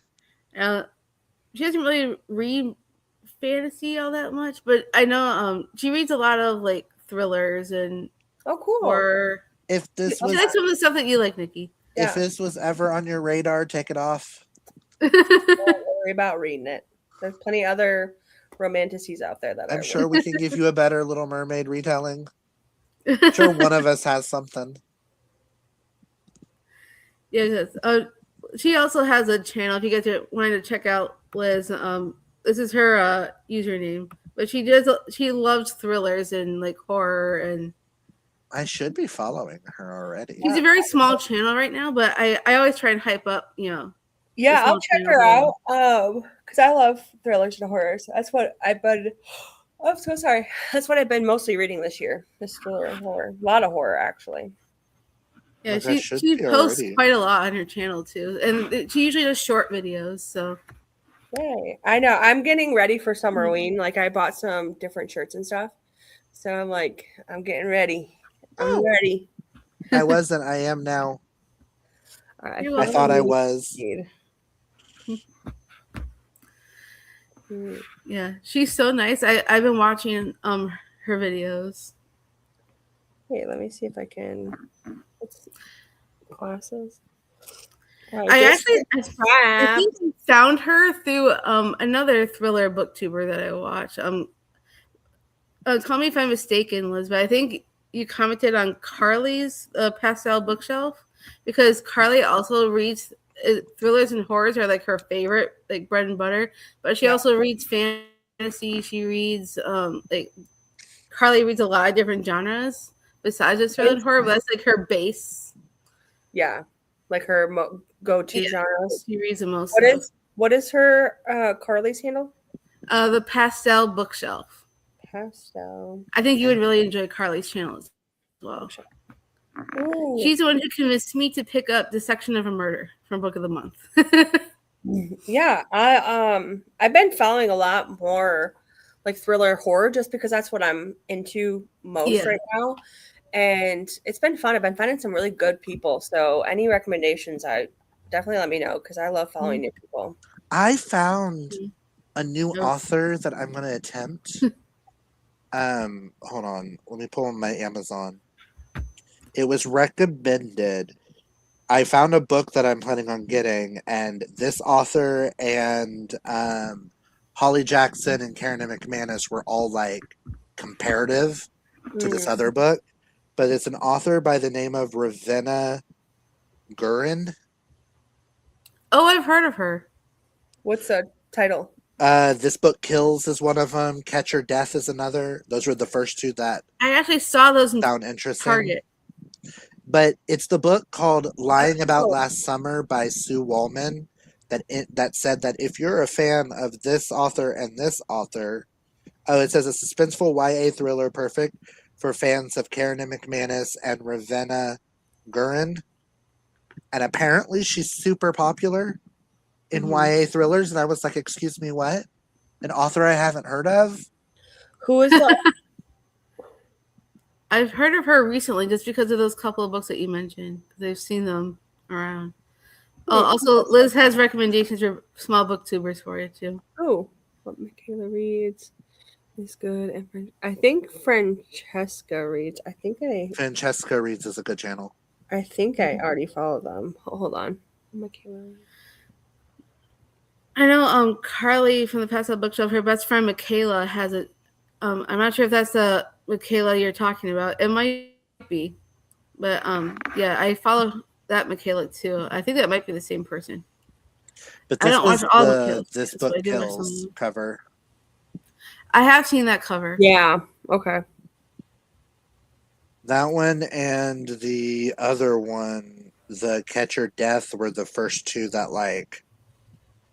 She doesn't really read fantasy all that much, but I know she reads a lot of like thrillers and cool. horror. If this was, she likes some of the stuff that you like, Nikki. If this was ever on your radar, take it off. Don't worry about reading it. There's plenty of other romanticies out there that I'm sure we can give you a better Little Mermaid retelling. I'm sure one of us has something. Yeah, she also has a channel. If you guys are wanting to check out Liz, this is her username. But she loves thrillers and like horror, and I should be following her already. She's a very small channel right now, but I always try and hype up, Yeah, I'll check her out. Because I love thrillers and horrors. That's what I've been. I'm so sorry. That's what I've been mostly reading this year. This thriller and horror. A lot of horror, actually. Yeah, she posts quite a lot on her channel too, and she usually does short videos. So, yay! I know I'm getting ready for Summerween. Like I bought some different shirts and stuff, so I'm like, I'm getting ready. I'm ready. I wasn't. I am now. I thought I was. Yeah, she's so nice. I've been watching her videos. Hey, let me see if I can. Glasses. I think found her through another thriller booktuber that I watch. Tell me if I'm mistaken, Liz, but I think you commented on Carly's pastel bookshelf because Carly also reads thrillers and horrors are like her favorite, like bread and butter. But she also reads fantasy. She reads like Carly reads a lot of different genres besides just thriller and horror. But that's like her base. Yeah, like her go-to genres. She reads the most. What is her Carly's handle? The pastel bookshelf. Pastel. I think you would really enjoy Carly's channel as well. Ooh. She's the one who convinced me to pick up The Section of a Murder from Book of the Month. Yeah, I've been following a lot more like thriller horror just because that's what I'm into most right now. And it's been fun. I've been finding some really good people. So any recommendations, I definitely let me know because I love following new people. I found a new author that I'm going to attempt. Hold on. Let me pull on my Amazon. It was recommended. I found a book that I'm planning on getting, and this author and Holly Jackson and Karina McManus were all like comparative to this other book. But it's an author by the name of Ravenna Gurin. Oh, I've heard of her. What's the title? This Book Kills is one of them. Catch or Death is another. Those were the first two that I actually saw those in found interesting. Target. But it's the book called Lying About Last Summer by Sue Wallman that said that if you're a fan of this author and this author, it says a suspenseful YA thriller perfect for fans of Karina McManus and Ravenna Gurin. And apparently she's super popular in YA thrillers. And I was like, excuse me, what? An author I haven't heard of? Who is that? I've heard of her recently just because of those couple of books that you mentioned. Because I've seen them around. Oh, also, Liz has recommendations for small booktubers for you, too. Oh, what Michaela reads. He's good. And I think Francesca reads. Francesca Reads is a good channel. I think I already follow them. Hold on. Michaela. I know Carly from the Pastel Bookshelf, her best friend Michaela has it. I'm not sure if that's the Michaela you're talking about. It might be. But yeah, I follow that Michaela too. I think that might be the same person. But I this don't watch was all the Michaela's This videos, Book but I do watch Kills some. cover. I have seen that cover. Yeah. Okay. That one and the other one, the Catch or Death, were the first two that like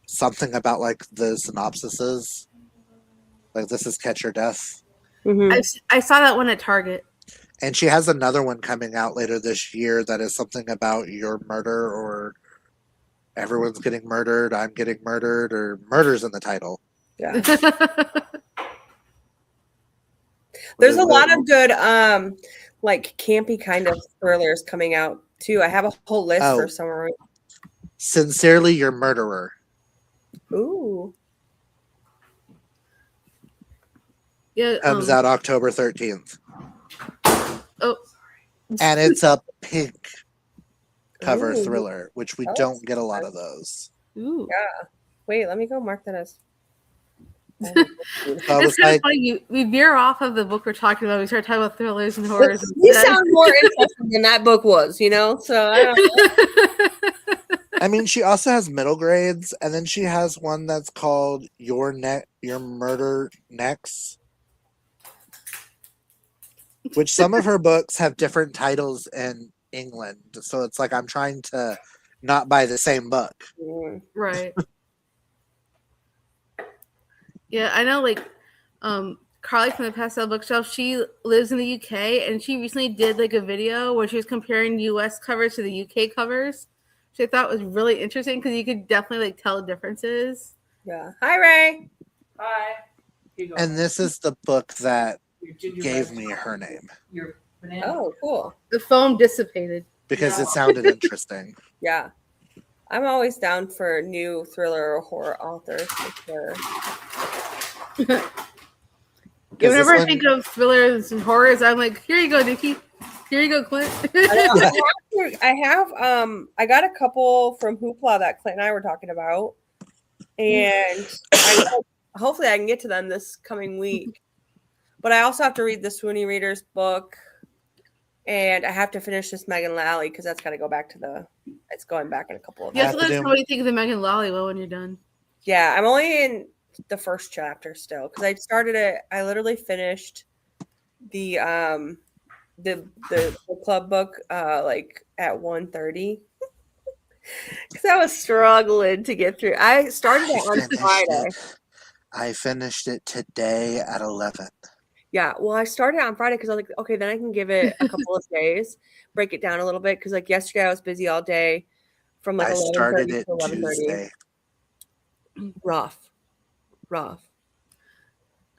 something about like the synopsises. Like this is Catch or Death. Mm-hmm. I saw that one at Target. And she has another one coming out later this year that is something about your murder or everyone's getting murdered, I'm getting murdered, or murder's in the title. Yeah. There's a lot of good like campy kind of thrillers coming out too. I have a whole list for summer. Sincerely Your Murderer. Ooh. Yeah, comes out October 13th. Oh. And it's a pink cover Ooh. thriller, which we don't get a lot of those. Ooh. Yeah. Wait, let me go mark that as. It's kind of funny. We veer off of the book we're talking about. We start talking about thrillers and horrors. You sound more interesting than that book was, you know? So I don't know. I mean, she also has middle grades, and then she has one that's called Your Murder Next, which some of her books have different titles in England. So it's like I'm trying to not buy the same book. Right. Yeah, I know, like, Carly from the Pastel Bookshelf, she lives in the UK, and she recently did, like, a video where she was comparing US covers to the UK covers, which I thought was really interesting, because you could definitely, like, tell differences. Yeah. Hi, Ray. Hi. And this is the book that gave me her name. Oh, cool. The foam dissipated. Because it sounded interesting. Yeah. I'm always down for new thriller or horror authors for sure. Whenever I think of thrillers and horrors, I'm like, here you go, Nikki. Here you go, Clint. I got a couple from Hoopla that Clint and I were talking about. And hopefully I can get to them this coming week. But I also have to read the Swoony Readers book. And I have to finish this Megan Lally because that's got to go back to it's going back in a couple of days. Yeah, so let us know what you think of the Megan Lally one when you're done. Yeah, I'm only in the first chapter still because I started it. I literally finished the club book like at 1:30 because I was struggling to get through. I started it on Friday. I finished it today at 11. Yeah, well, I started on Friday because I was like, okay, then I can give it a couple of days, break it down a little bit because like yesterday I was busy all day from like 11:30 to 11:30. Tuesday. Rough.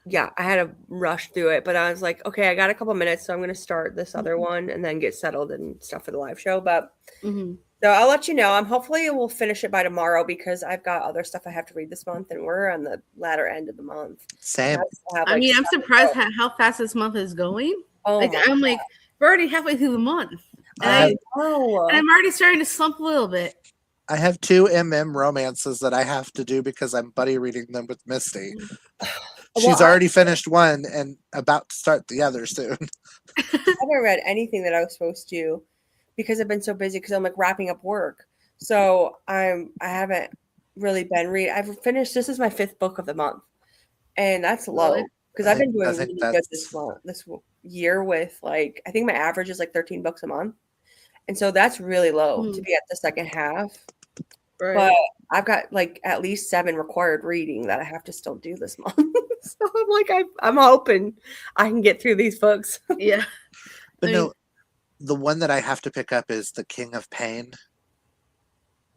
Yeah, I had to rush through it, but I was like, okay, I got a couple minutes, so I'm going to start this other one and then get settled and stuff for the live show. But so I'll let you know. Hopefully we'll finish it by tomorrow because I've got other stuff I have to read this month, and we're on the latter end of the month. Same. I mean, I'm surprised how fast this month is going. Oh, I'm like, we're already halfway through the month, and I'm already starting to slump a little bit. I have 2 romances that I have to do because I'm buddy reading them with Misty. She's already finished one and about to start the other soon. I haven't read anything that I was supposed to because I've been so busy because I'm like wrapping up work. So I haven't really been reading. I've finished. This is my 5th book of the month, and that's low because I've been doing really good this year with like I think my average is like 13 books a month, and so that's really low to be at the second half. Right. But I've got like at least 7 required reading that I have to still do this month. So I'm like, I'm hoping I can get through these books. Yeah. But no, the one that I have to pick up is The King of Pain.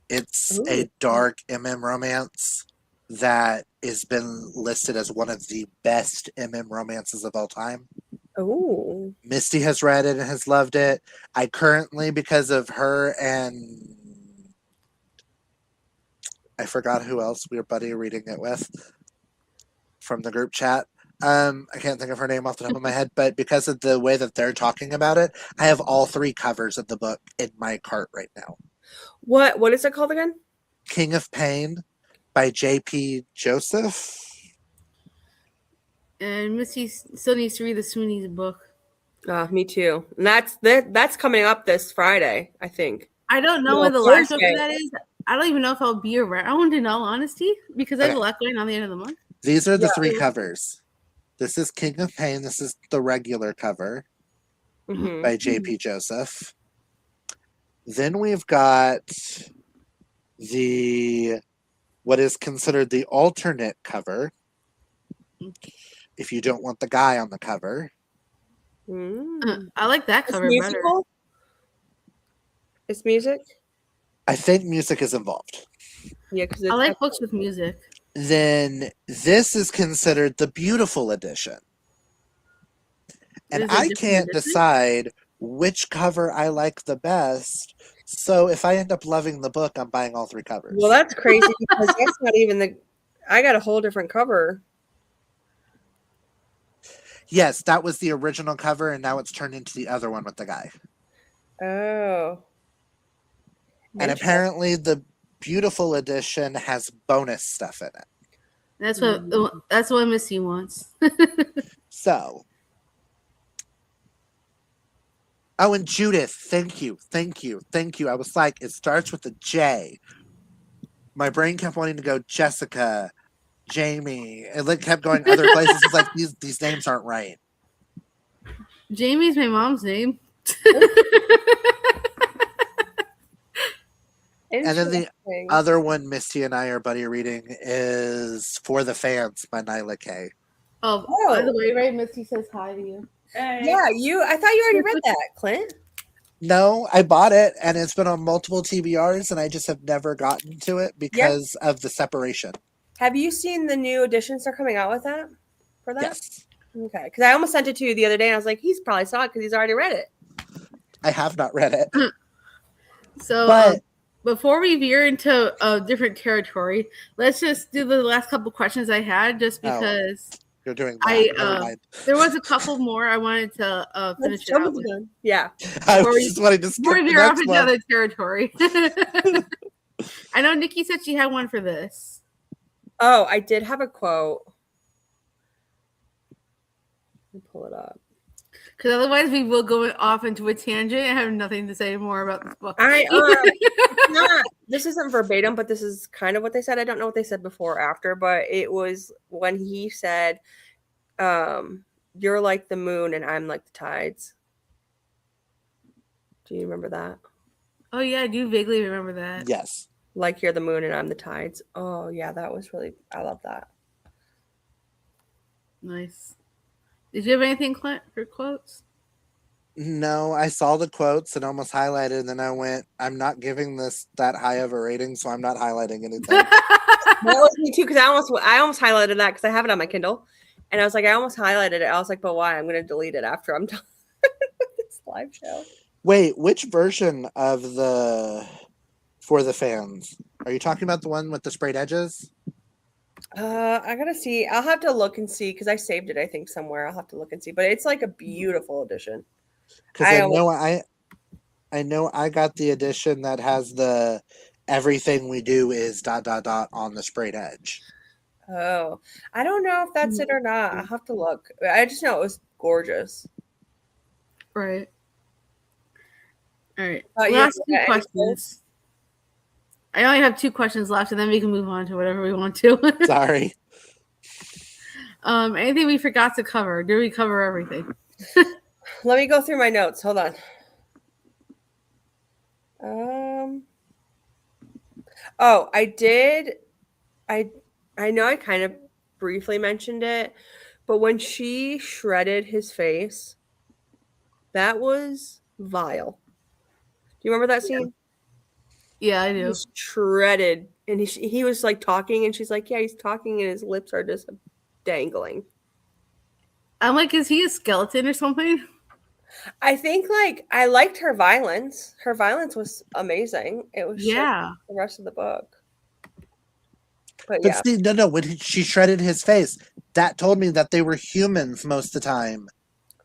It's a dark romance that has been listed as one of the best romances of all time. Oh. Misty has read it and has loved it. I currently, because of her and I forgot who else we were buddy reading it with from the group chat. I can't think of her name off the top of my head, but because of the way that they're talking about it, I have all 3 covers of the book in my cart right now. What is it called again? King of Pain by J.P. Joseph. And Missy still needs to read the Sunni's book. Me too. And that's coming up this Friday, I think. I don't know when the last book for that is. I don't even know if I'll be around, in all honesty, because I have a lot going on the end of the month. These are the 3 covers. This is King of Pain. This is the regular cover by J.P. Joseph. Then we've got what is considered the alternate cover. If you don't want the guy on the cover. I like that cover better. It's music? I think music is involved. Yeah, because I like books with music. Then this is considered the beautiful edition. And I can't decide which cover I like the best. So if I end up loving the book, I'm buying all 3 covers. Well, that's crazy because that's not even I got a whole different cover. Yes, that was the original cover, and now it's turned into the other one with the guy. Oh. And apparently the beautiful edition has bonus stuff in it. That's what Missy wants. So. Oh, and Judith, thank you. I was like, it starts with a J. My brain kept wanting to go Jessica, Jamie. It kept going other places. It's like these names aren't right. Jamie's my mom's name. And then the other one Misty and I are buddy reading is For the Fans by Nyla K. Oh, by the way, right? Misty says hi to you. Hey. Yeah, I thought you already read that, Clint. No, I bought it, and it's been on multiple TBRs, and I just have never gotten to it because of the separation. Have you seen the new editions they're coming out with for that? Yes. Okay, because I almost sent it to you the other day, and I was like, he's probably saw it because he's already read it. I have not read it. So, before we veer into a different territory, let's just do the last couple questions I had, just because you're doing that. There was a couple more I wanted to finish it out with. Yeah. I was just wanting to skip before we veer off into other territory. I know Nikki said she had one for this. Oh, I did have a quote. Let me pull it up. Because otherwise we will go off into a tangent and have nothing to say more about this book. This isn't verbatim, but this is kind of what they said. I don't know what they said before or after, but it was when he said, you're like the moon and I'm like the tides. Do you remember that? Oh, yeah, I do vaguely remember that. Yes. Like you're the moon and I'm the tides. Oh, yeah, that was really, I love that. Nice. Did you have anything, Clint, for quotes? No, I saw the quotes and almost highlighted, and then I went, I'm not giving this that high of a rating, so I'm not highlighting anything. That was me too, because I almost highlighted that because I have it on my Kindle. And I was like, I almost highlighted it. I was like, but why? I'm going to delete it after I'm done with this live show. Wait, which version of For the Fans? Are you talking about the one with the sprayed edges? I gotta see. I'll have to look and see because I saved it, I think, somewhere. I'll have to look and see. But it's like a beautiful edition. Because I know I got the edition that has the everything we do is ... on the sprayed edge. Oh, I don't know if that's it or not. I'll have to look. I just know it was gorgeous. Right. All right. Last 2 questions. I only have 2 questions left, and then we can move on to whatever we want to. Sorry. Anything we forgot to cover? Did we cover everything? Let me go through my notes. Hold on. Oh, I did. I know I kind of briefly mentioned it, but when she shredded his face, that was vile. Do you remember that scene? Yeah, I do. He's shredded, and he was like talking, and she's like, "Yeah, he's talking, and his lips are just dangling." I'm like, is he a skeleton or something? I think I liked her violence. Her violence was amazing. It was the rest of the book. But yeah. See, no, when she shredded his face, that told me that they were humans most of the time.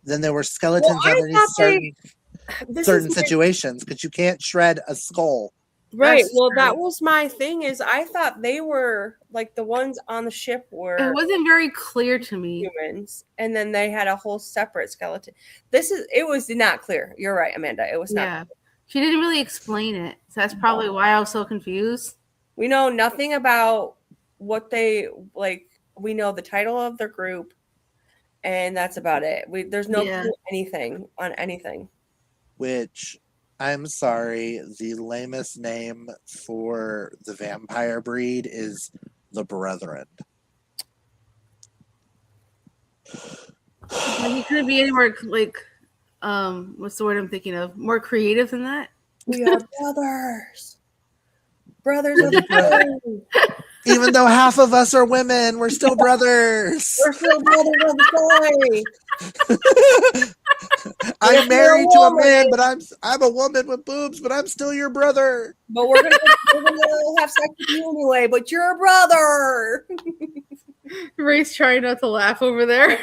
Then there were skeletons I underneath thought certain situations because you can't shred a skull. Right. That's Well, true. that was my thing. Is I thought they were like the ones on the ship It were wasn't very clear to me. humans, and then they had a whole separate skeleton. It was not clear. You're right, Amanda. It was not. Yeah. She didn't really explain it. So that's probably why I was so confused. We know nothing about what they like. We know the title of their group, and that's about it. There's no Yeah. clue anything on anything. Which, I'm sorry, the lamest name for the vampire breed is the Brethren. He couldn't be any more like what's the word I'm thinking of? More creative than that. We are brothers. Brothers of the faith. Even though half of us are women, we're still brothers. We're still brothers of the faith. I'm married to a man, but I'm a woman with boobs, but I'm still your brother. But we're gonna have sex with you anyway. But you're a brother. Ray's trying not to laugh over there.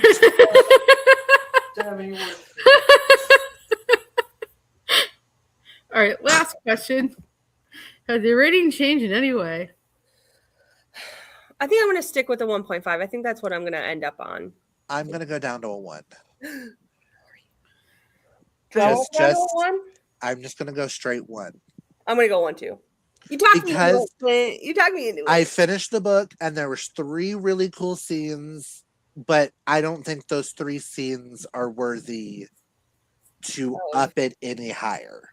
All right, last question. Has the rating changed in any way? I think I'm going to stick with the 1.5. I think that's what I'm going to end up on. I'm going to go down to a 1. One? I'm just going to go straight 1. I'm going to go 1 too. You talked me into it. I finished the book and there was 3 really cool scenes, but I don't think those 3 scenes are worthy to up it any higher.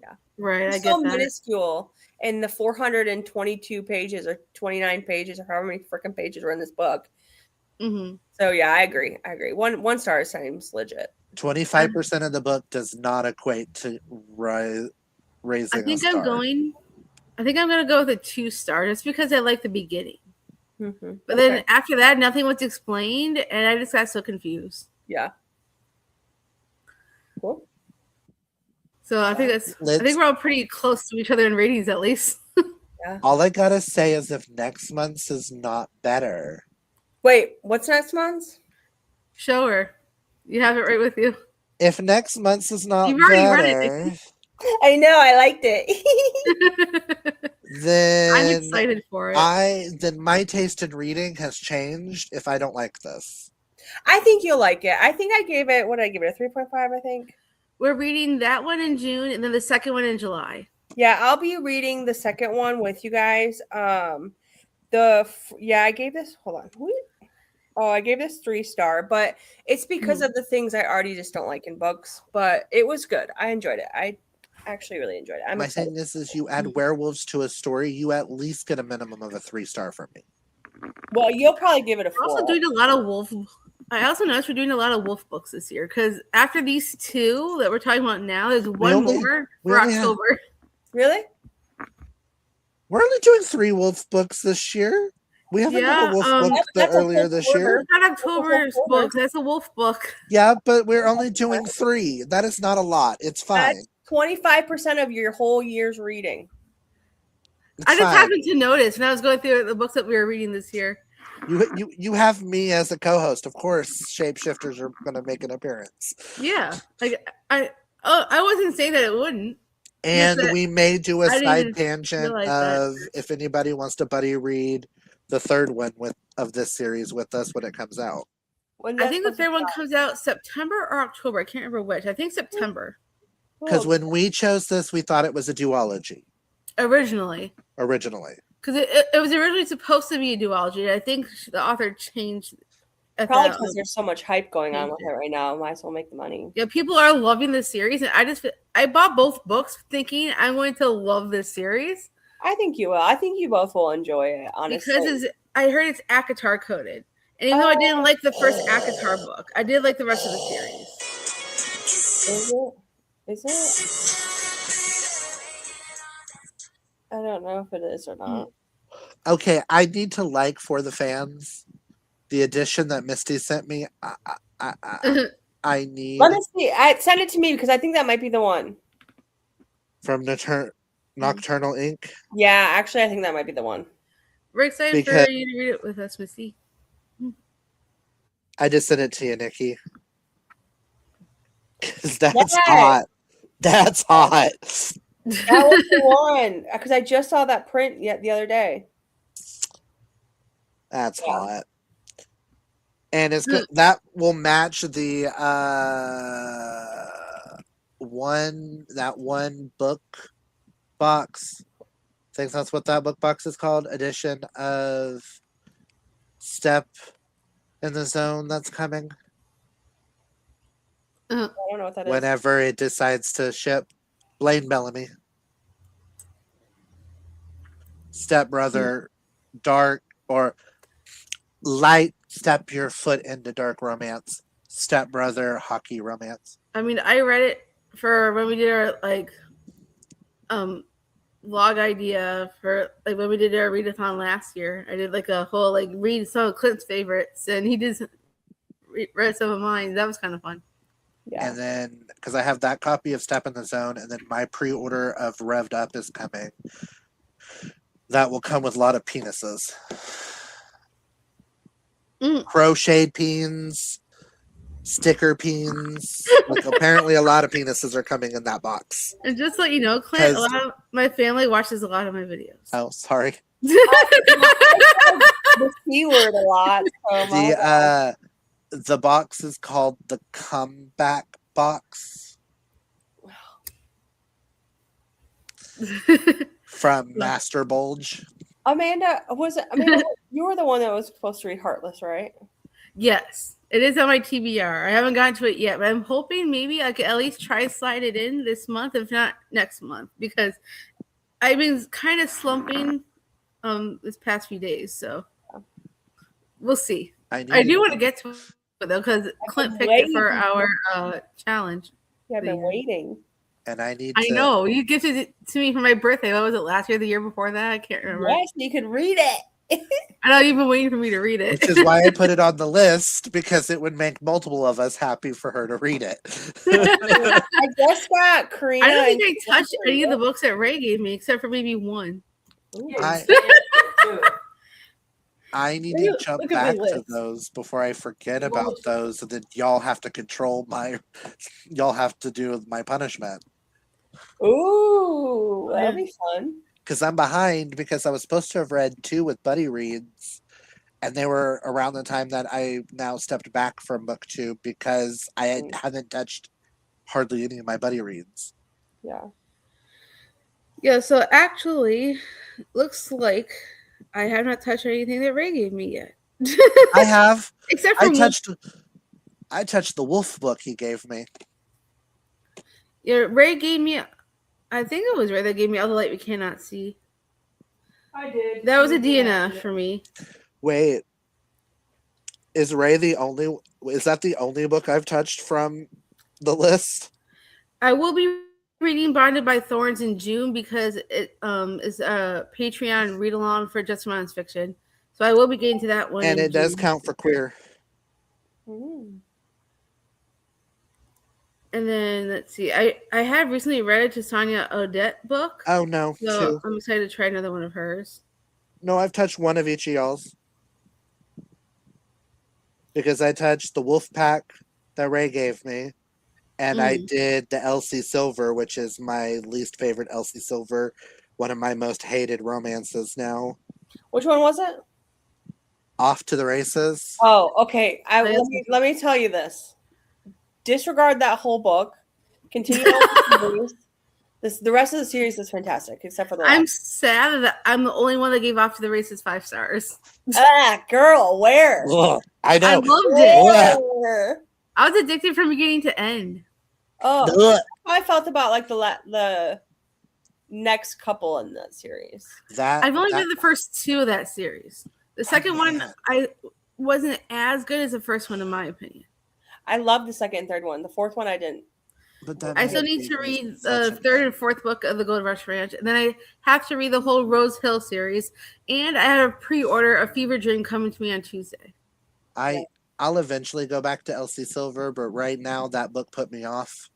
Yeah. Right, it's I get so that. Minuscule. And the 422 pages or 29 pages or however many freaking pages are in this book. Mm-hmm. So yeah, I agree. One star seems legit. 25% of the book does not equate to raising a star. I think I'm gonna go with a 2-star just because I like the beginning. Mm-hmm. But then after that, nothing was explained, and I just got so confused. Yeah. Cool. So I think we're all pretty close to each other in ratings, at least. Yeah. All I gotta say is if next month's is not better. Wait, what's next month's? Show her. You have it right with you. If next month's is not You've already better, read it. I know, I liked it. then I'm excited for it. Then my taste in reading has changed if I don't like this. I think you'll like it. I think I gave it, what did I give it, a 3.5, I think? We're reading that one in June and then the second one in July. Yeah, I'll be reading the second one with you guys. I gave this, hold on. I gave this 3-star, but it's because of the things I already just don't like in books. But it was good. I enjoyed it. I actually really enjoyed it. My thing is you add werewolves to a story, you at least get a minimum of a 3-star from me. Well, you'll probably give it a 4. We're also doing a lot of wolf. I also noticed we're doing a lot of wolf books this year because after these 2 that we're talking about now, there's one more for October. Really? We're only doing 3 wolf books this year. We haven't done a wolf book earlier this year. Not October's book. That's a wolf book. Yeah, but we're only doing 3. That is not a lot. It's fine. That's 25% of your whole year's reading. I just happened to notice when I was going through the books that we were reading this year. You have me as a co-host. Of course, shapeshifters are going to make an appearance. Yeah, I wasn't saying that it wouldn't. And we may do a side tangent of if anybody wants to buddy read the 3rd one of this series with us when it comes out. I think the 3rd one comes out September or October. I can't remember which. I think September. Because when we chose this, we thought it was a duology. Originally. Because it was originally supposed to be a duology. I think the author changed. Probably because there's so much hype going on with it right now. Might as well make the money. Yeah, people are loving this series, and I bought both books thinking I'm going to love this series. I think you will. I think you both will enjoy it, honestly. Because I heard it's ACOTAR coded, and even though I didn't like the first ACOTAR book, I did like the rest of the series. Is it? I don't know if it is or not. Okay, I need to like for the fans the edition that Misty sent me. I need. Let me see. Send it to me because I think that might be the one from Nocturnal Ink. Yeah, actually, I think that might be the one. We're excited for you to read it with us, Misty. I just sent it to you, Nikki. Because that's Yes. hot. That's hot. That was the one. Because I just saw that print the other day. That's Yeah. hot. And it's good. That will match the one book box. I think that's what that book box is called. Edition of Step in the Zone that's coming. I don't know what that is. Whenever it decides to ship. Blaine Bellamy. Stepbrother, dark or light step your foot into dark romance. Stepbrother hockey romance. I mean, I read it for when we did our vlog idea for when we did our readathon last year. I did a whole read some of Clint's favorites, and he did read some of mine. That was kind of fun. Yeah. And then because I have that copy of Step in the Zone, and then my pre-order of Revved Up is coming. That will come with a lot of penises. Crocheted pins, sticker pins. Apparently a lot of penises are coming in that box. And just to let you know, Clint, a lot of my family watches a lot of my videos. Oh, sorry. The C word a lot. The box is called the Comeback Box. From Master Bulge. Amanda, you were the one that was supposed to read Heartless, right? Yes, it is on my TBR. I haven't gotten to it yet, but I'm hoping maybe I could at least try to slide it in this month, if not next month, because I've been kind of slumping this past few days, so we'll see. I do want to get to it though, because Clint picked it for our challenge. Yeah, I've been waiting. And I know. You gifted it to me for my birthday. What was it, last year, the year before that? I can't remember. Yes, you could read it. I know you've been waiting for me to read it. Which is why I put it on the list, because it would make multiple of us happy for her to read it. I just got Karina. I don't think I touched any of the books that Ray gave me, except for maybe one. I need to jump back to those before I forget about those, and then y'all have to y'all have to do my punishment. Ooh, that'll be fun. Because I'm behind, because I was supposed to have read 2 with buddy reads, and they were around the time that I now stepped back from book 2 because I haven't touched hardly any of my buddy reads. Yeah, so actually, looks like I have not touched anything that Ray gave me yet. I have. Except for I touched the wolf book he gave me. Yeah, Ray gave me, I think it was Ray that gave me All the Light We Cannot See. I did. That was a DNF for me. Wait. Is that the only book I've touched from the list? I will be reading Bonded by Thorns in June because it is a Patreon read along for Just Romance Fiction. So I will be getting to that one. And it does count for queer. And then let's see. I have recently read a Tanya Odette book. Oh no. So 2. I'm excited to try another one of hers. No, I've touched one of each of y'all's. Because I touched the Wolf Pack that Ray gave me. And I did the Elsie Silver, which is my least favorite Elsie Silver. One of my most hated romances now. Which one was it? Off to the Races. Oh, okay. Let me tell you this. Disregard that whole book. Continue on the rest of the series is fantastic, except for the I'm sad that I'm the only one that gave Off to the Races 5 stars. Girl, where? Ugh, I know. I loved it. I was addicted from beginning to end. Oh, that's how I felt about the next couple in that series. I've only read the first 2 of that series. The second one I wasn't as good as the first one, in my opinion. I love the second and third one. The fourth one I didn't. I still need to read the 3rd and 4th book of the Gold Rush Ranch, and then I have to read the whole Rose Hill series. And I have a pre-order of Fever Dream coming to me on Tuesday. I'll eventually go back to Elsie Silver, but right now that book put me off.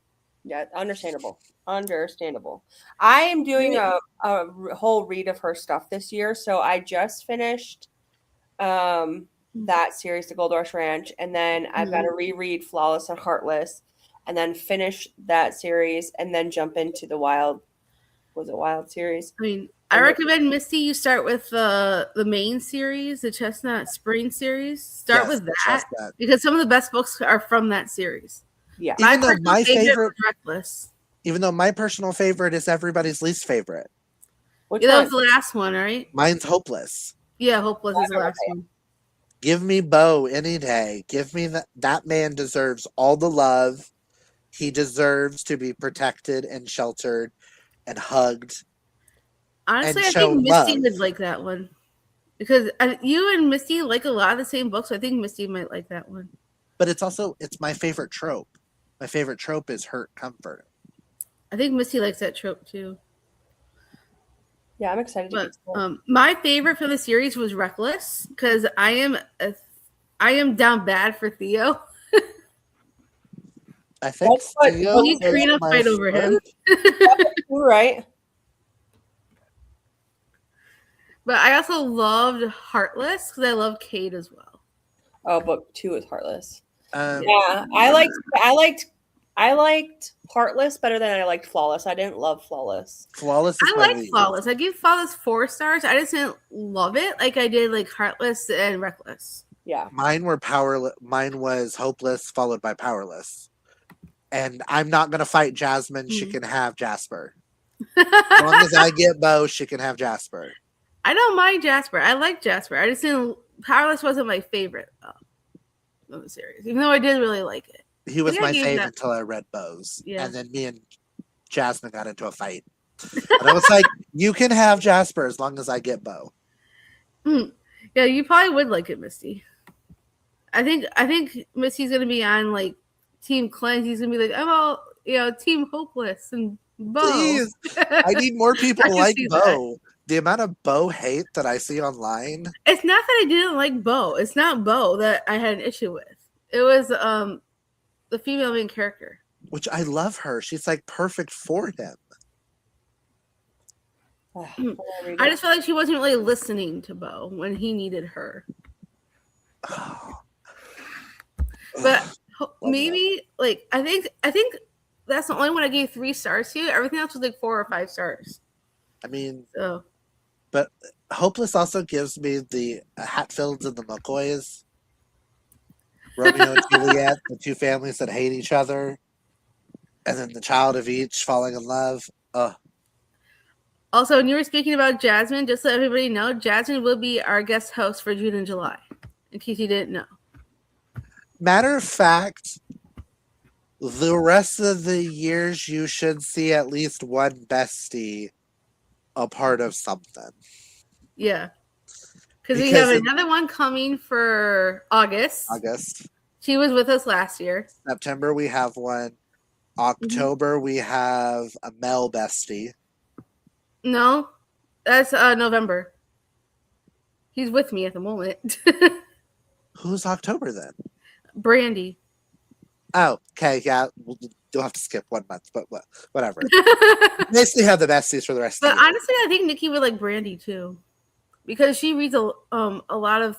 Yeah, understandable. I am doing a whole read of her stuff this year, so I just finished that series, The Gold Rush Ranch, and then I've got to reread Flawless and Heartless, and then finish that series, and then jump into the Wild series. I mean, I recommend Misty. You start with the main series, the Chestnut Spring series. Start with that because some of the best books are from that series. Yeah, even though my favorite, Reckless. Even though my personal favorite is everybody's least favorite. That was the last one, right? Mine's Hopeless. Yeah, Hopeless is the last one. Give me Bo any day. Give me that man deserves all the love. He deserves to be protected and sheltered and hugged. Honestly, I think Misty would like that one. Because you and Misty like a lot of the same books. So I think Misty might like that one. But it's my favorite trope. My favorite trope is hurt comfort. I think Misty likes that trope too. Yeah, I'm excited to get my favorite for the series was Reckless because I am down bad for Theo. I think Theo is Karina fight over him. Right. But I also loved Heartless because I love Kate as well. Oh, book 2 is Heartless. Yeah, I liked Heartless better than I liked Flawless. I didn't love Flawless. I like Flawless. I give Flawless 4 stars. I just didn't love it like I did like Heartless and Reckless. Yeah. Mine was Hopeless followed by Powerless. And I'm not gonna fight Jasmine. She can have Jasper. As long as I get Bo, she can have Jasper. I don't mind Jasper. I like Jasper. I just didn't. Powerless wasn't my favorite of the series, even though I did really like it. He was my favorite until I read Bo's. Yeah. And then me and Jasmine got into a fight. And I was like, you can have Jasper as long as I get Bo. Yeah, you probably would like it, Misty. I think Misty's gonna be on like Team Clint. He's gonna be like, I'm all Team Hopeless and Bo. Please. I need more people like Bo. The amount of Bo hate that I see online. It's not that I didn't like Bo. It's not Bo that I had an issue with. It was the female main character. Which I love her. She's like perfect for him. I just felt like she wasn't really listening to Bo when he needed her. But maybe like I think that's the only one I gave 3 stars to. Everything else was like 4 or 5 stars. I mean, so. But Hopeless also gives me the Hatfields and the McCoys. Romeo and Juliet, the 2 families that hate each other. And then the child of each falling in love. Also, when you were speaking about Jasmine, just so everybody know, Jasmine will be our guest host for June and July, in case you didn't know. Matter of fact, the rest of the years you should see at least one bestie a part of something. Yeah. Because we have another one coming for August. She was with us last year. September, we have one. October, we have a Mel bestie. No, that's November. He's with me at the moment. Who's October then? Brandy. Oh, okay. Yeah, you'll have to skip 1 month, but whatever. Basically have the besties for the rest of the year. But honestly, I think Nikki would like Brandy too. Because she reads a lot of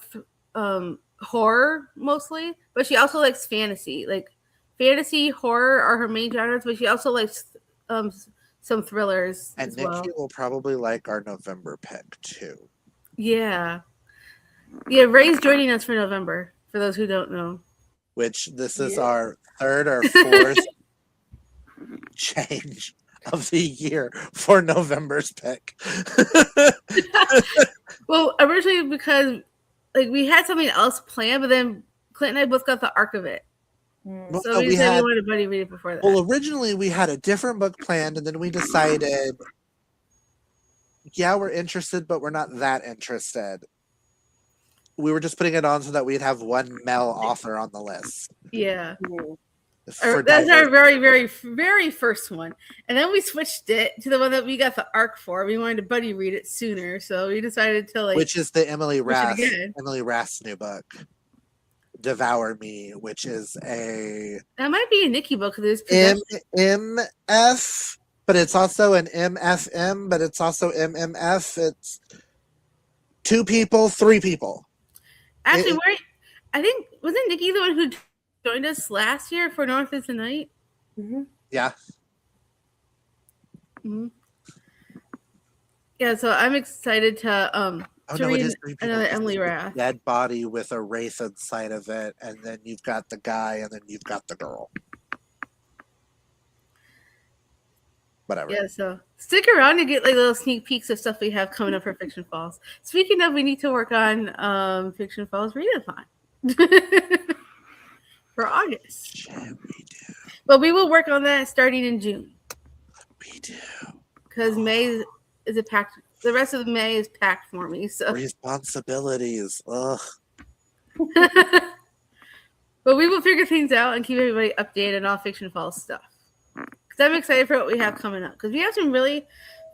horror mostly, but she also likes fantasy. Like fantasy, horror are her main genres, but she also likes some thrillers. And Nikki will probably like our November pick too. Yeah. Yeah, Ray's joining us for November, for those who don't know. Which this is our 3rd or 4th change of the year for November's pick. Well, originally because like we had something else planned, but then Clint and I both got the arc of it. Well, so we said we wanted Buddy read it before that. Well, originally we had a different book planned, and then we decided, yeah, we're interested, but we're not that interested. We were just putting it on so that we'd have one male author on the list. Yeah. That's our very, very, very first one. And then we switched it to the one that we got the arc for. We wanted to Buddy read it sooner, so we decided to like... Which is the Emily Rass new book. Devour Me, which is a... That might be a Nikki book. MF, but it's also an MFM, but it's also MMF. It's 2 people, 3 people. Actually, I think wasn't Nikki the one who joined us last year for North is the Night? Mm-hmm. Yeah. Mm-hmm. Yeah, so I'm excited to read another Emily Rath. Dead body with a wraith inside of it, and then you've got the guy, and then you've got the girl. Whatever. Yeah, so stick around to get like little sneak peeks of stuff we have coming up for Fiction Falls. Speaking of, we need to work on Fiction Falls readathon for August. Shit, we do. But we will work on that starting in June. We do. Because May is a packed. The rest of May is packed for me. So responsibilities. Ugh. But we will figure things out and keep everybody updated on all Fiction Falls stuff. Because I'm excited for what we have coming up. Because we have some really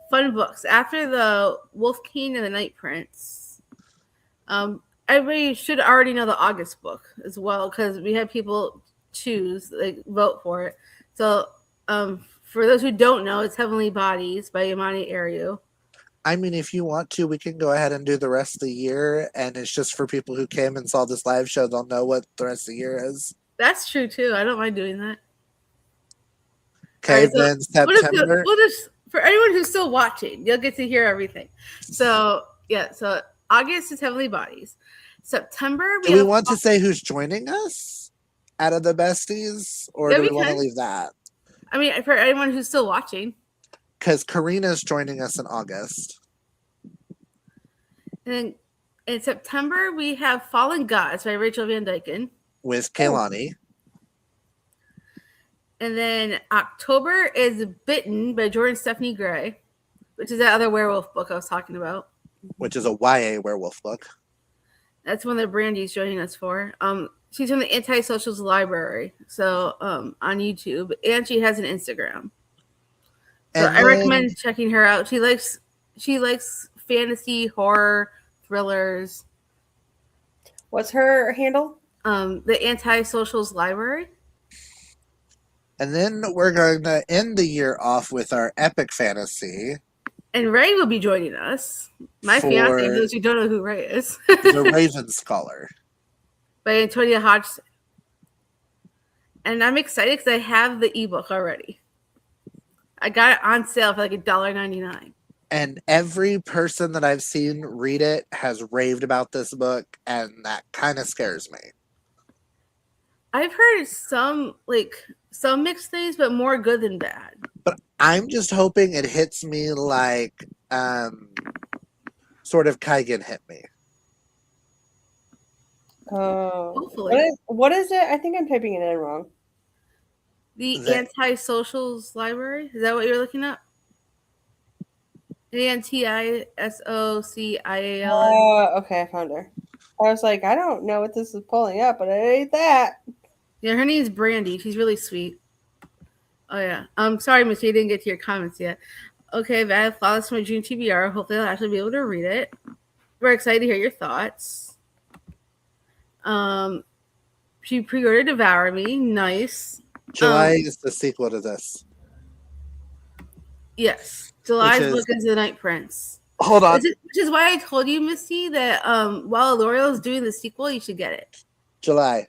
fun books. After the Wolf King and the Night Prince, everybody should already know the August book as well. Because we had people choose, like, vote for it. So for those who don't know, it's Heavenly Bodies by Imani Ariu. I mean, if you want to, we can go ahead and do the rest of the year. And it's just for people who came and saw this live show, they'll know what the rest of the year is. That's true, too. I don't mind doing that. Okay, right, then so September. We'll just, for anyone who's still watching, you'll get to hear everything. So, yeah, so August is Heavenly Bodies. September, do we want to say who's joining us out of the besties? Or do we want to leave that? I mean, for anyone who's still watching. Because Karina's joining us in August. And then in September, we have Fallen Gods by Rachel Van Dyken. With Kaylani. And then October is Bitten by Jordan Stephanie Gray, which is that other werewolf book I was talking about. Which is a YA werewolf book. That's one that Brandy's joining us for. She's from the Antisocials Library, so on YouTube, and she has an Instagram. So I recommend checking her out. She likes fantasy, horror, thrillers. What's her handle? The Antisocials Library. And then we're going to end the year off with our epic fantasy. And Ray will be joining us. My fiance, for those who don't know who Ray is. The Raven Scholar. By Antonia Hodgson. And I'm excited because I have the ebook already. I got it on sale for like $1.99. And every person that I've seen read it has raved about this book, and that kind of scares me. I've heard some mixed things, but more good than bad. But I'm just hoping it hits me like sort of Kaigen hit me. Oh, hopefully. What is it? I think I'm typing it in wrong. The Antisocials Library? Is that what you're looking up? ANTISOCIAL. Oh, okay, I found her. I was like, I don't know what this is pulling up, but it ain't that. Yeah, her name is Brandy. She's really sweet. Oh, yeah. I'm sorry, Miss, you didn't get to your comments yet. Okay, Bad Flawless from my June TBR. Hopefully I'll actually be able to read it. We're excited to hear your thoughts. She pre-ordered Devour Me. Nice. July is the sequel to this. Yes. July's book is The Night Prince. Hold on. Which is why I told you, Misty, that while L'Oreal is doing the sequel, you should get it. July.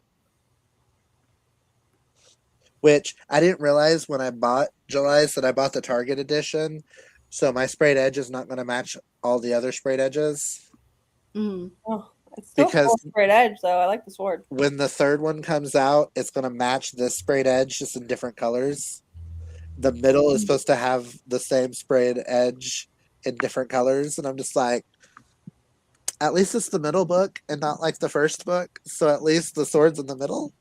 Which I didn't realize when I bought July's that I bought the Target edition. So my sprayed edge is not going to match all the other sprayed edges. Mm-hmm. Oh, it's still full sprayed edge, though. I like the sword. When the third one comes out, it's going to match this sprayed edge just in different colors. The middle is supposed to have the same sprayed edge in different colors. And I'm just like, at least it's the middle book and not like the first book. So at least the sword's in the middle.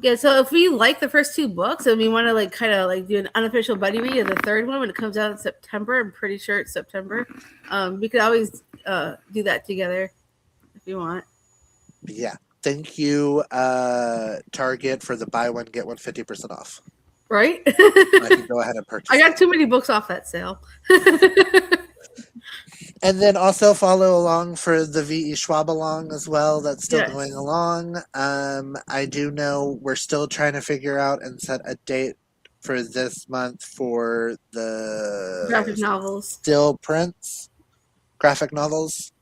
Yeah, so if we like the first two books and we want to kind of do an unofficial buddy read of the third one when it comes out in September, I'm pretty sure it's September. We could always do that together if you want. Yeah. Thank you, Target, for the buy one, get one 50% off. Right? I can go ahead and purchase I got too many books off that sale. And then also follow along for the V.E. Schwab along as well. That's still going along. I do know we're still trying to figure out and set a date for this month for the graphic novels. Still prints, graphic novels.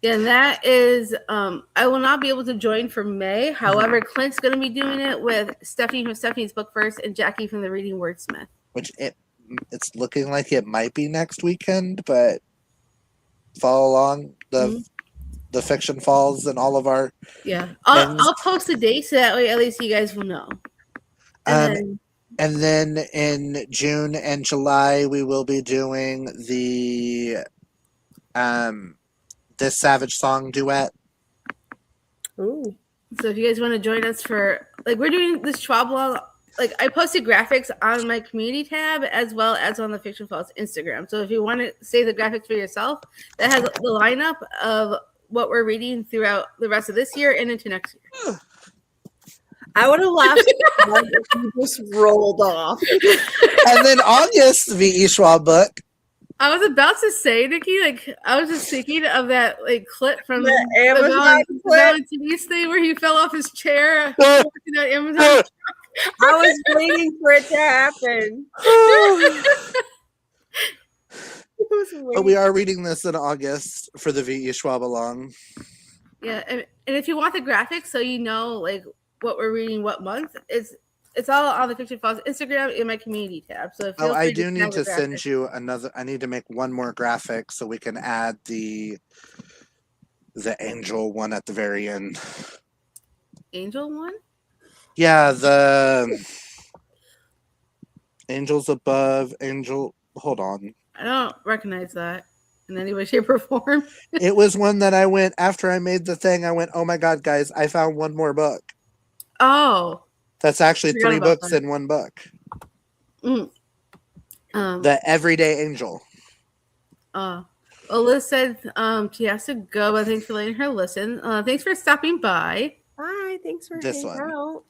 Yeah, and that is I will not be able to join for May. However, Clint's gonna be doing it with Stephanie from Stephanie's Book First and Jackie from the Reading Wordsmith. Which it's looking like it might be next weekend, but follow along the fiction falls and all of our I'll post the date so that way at least you guys will know. And then in June and July we will be doing the This Savage Song duet. Ooh. So if you guys want to join us for we're doing this Schwab Law, I posted graphics on my community tab as well as on the Fiction Falls Instagram. So if you want to save the graphics for yourself, that has the lineup of what we're reading throughout the rest of this year and into next year. I would have laughed if you just rolled off. And then August, V.E. Schwab book. I was about to say, Nikki, I was just thinking of that clip from the Amazon TV thing where he fell off his chair. That Amazon. I was waiting for it to happen. But we are reading this in August for the V.E. Schwab along. Yeah, and if you want the graphics, so you know what we're reading, what month, it's all on the Fiction Falls Instagram in my community tab. So I do need to send you another. I need to make one more graphic so we can add the angel one at the very end. Angel one? Yeah, the angels above, angel. Hold on. I don't recognize that in any way, shape, or form. It was one that I went after I made the thing. I went, oh my god, guys! I found one more book. Oh. That's actually 3 books in one book. The Everyday Angel. Liz said she has to go, but thanks for letting her listen. Thanks for stopping by. Bye. Thanks for hanging out.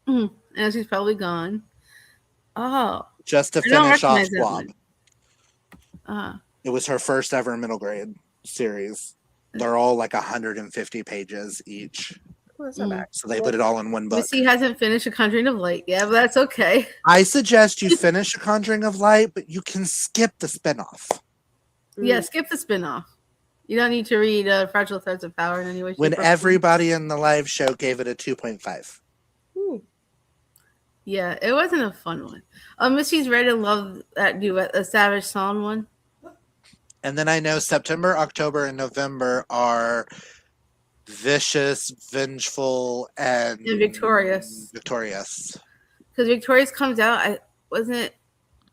And she's probably gone. Oh. Just to finish off Schwab. It was her first ever middle grade series. They're all 150 pages each. So they put it all in one book. Missy hasn't finished A Conjuring of Light yet, but that's okay. I suggest you finish A Conjuring of Light, but you can skip the spinoff. Yeah, skip the spinoff. You don't need to read Fragile Threads of Power in any way. When everybody in the live show gave it a 2.5. Yeah, it wasn't a fun one. Missy's read and loved that duet, the Savage Song one. And then I know September, October, and November are Vicious, Vengeful, and Victorious. Victorious. Because Victorious comes out, wasn't it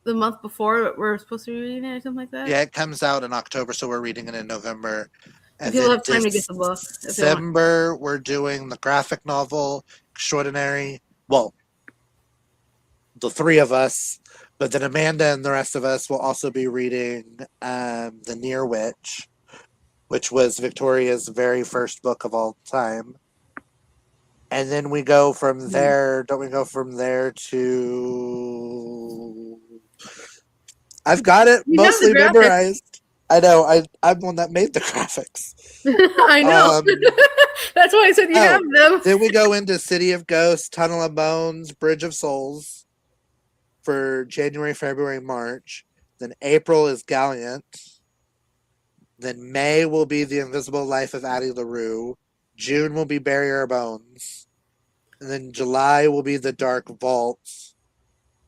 the month before we're supposed to be reading it or something like that? Yeah, it comes out in October, so we're reading it in November. And people have time to get the book. December, we're doing the graphic novel, Extraordinary. Well, the 3 of us, but then Amanda and the rest of us will also be reading The Near Witch, which was Victoria's very first book of all time. And then we go from there, don't we go from there to... I've got it mostly memorized. I know, I'm the one that made the graphics. I know. That's why I said you have them. Then we go into City of Ghosts, Tunnel of Bones, Bridge of Souls for January, February, March. Then April is Gallant. Then May will be The Invisible Life of Addie LaRue. June will be Bury Our Bones. And then July will be The Dark Vault.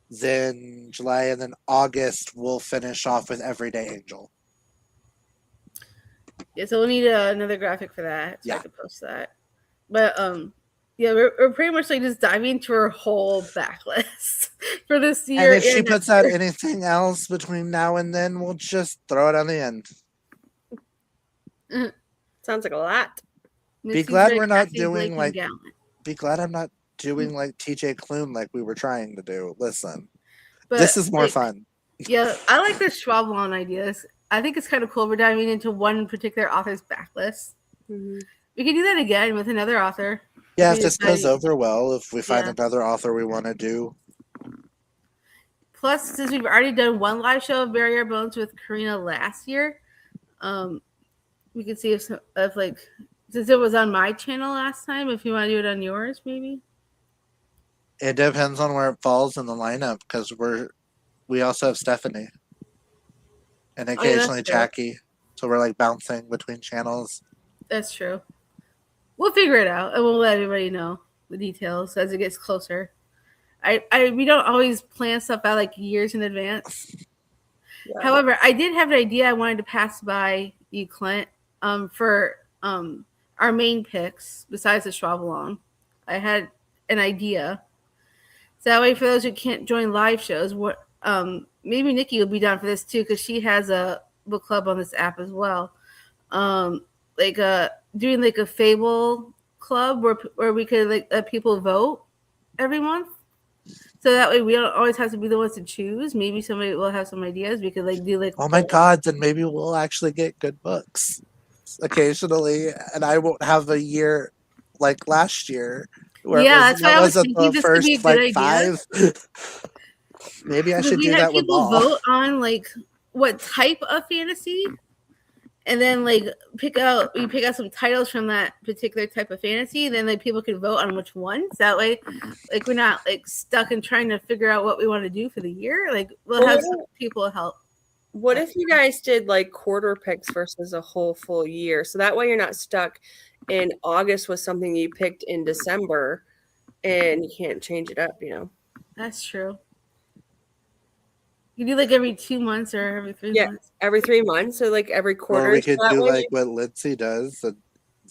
Then July and then August we'll finish off with Everyday Angel. Yeah, so we'll need another graphic for that. So I can post that. But yeah, we're pretty much just diving into her whole backlist for this year. And if she puts out anything else between now and then, we'll just throw it on the end. Sounds like a lot. Be glad we're not doing Be glad I'm not doing TJ Klune like we were trying to do. Listen, this is more fun. Yeah, I like the Schwab Lawn ideas. I think it's kind of cool. We're diving into one particular author's backlist. We can do that again with another author. Yeah, if this goes over well, if we find another author we want to do. Plus, since we've already done one live show of Bury Our Bones with Karina last year, we can see if since it was on my channel last time, if you want to do it on yours, maybe. It depends on where it falls in the lineup because we also have Stephanie and occasionally Jackie, so we're bouncing between channels. That's true. We'll figure it out, and we'll let everybody know the details as it gets closer. We don't always plan stuff out like years in advance. Yeah. However, I did have an idea I wanted to pass by you, Clint, for our main picks besides the Schwab along. I had an idea. So that way, for those who can't join live shows, maybe Nikki will be down for this too because she has a book club on this app as well. Doing like a Fable club where we could like let people vote every month. So that way we don't always have to be the ones to choose. Maybe somebody will have some ideas. We could like do like. Oh my God! Then maybe we'll actually get good books occasionally, and I won't have a year like last year. Where that's why I was thinking the this could be a first good like idea. 5. Maybe I should do that with people Ball. vote on like what type of fantasy, and then like pick out some titles from that particular type of fantasy. Then like people can vote on which ones. That way, like we're not like stuck in trying to figure out what we want to do for the year. Like we'll have some people help. What if you guys did like quarter picks versus a whole full year? So that way you're not stuck in August with something you picked in December and you can't change it up, you know? That's true. You do like every 2 months or every 3 months. Every 3 months. So like every quarter. Or we could do like what Lindsay does, and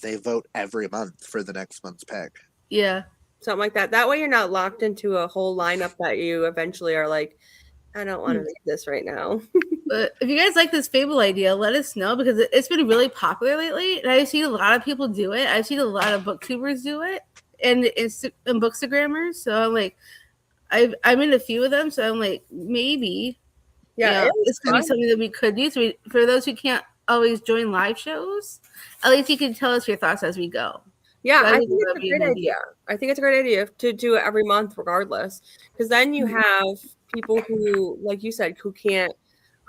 they vote every month for the next month's pick. Yeah. Something like that. That way you're not locked into a whole lineup that you eventually are like, I don't want to read this right now. But if you guys like this Fable idea, let us know because it's been really popular lately. And I've seen a lot of people do it. I've seen a lot of booktubers do it and bookstagrammers. So I'm like, I'm in a few of them. So I'm like, maybe this could be something that we could do. So for those who can't always join live shows, at least you can tell us your thoughts as we go. Yeah, I think it's a great idea. I think it's a great idea to do it every month regardless. Because then you have people who, like you said, who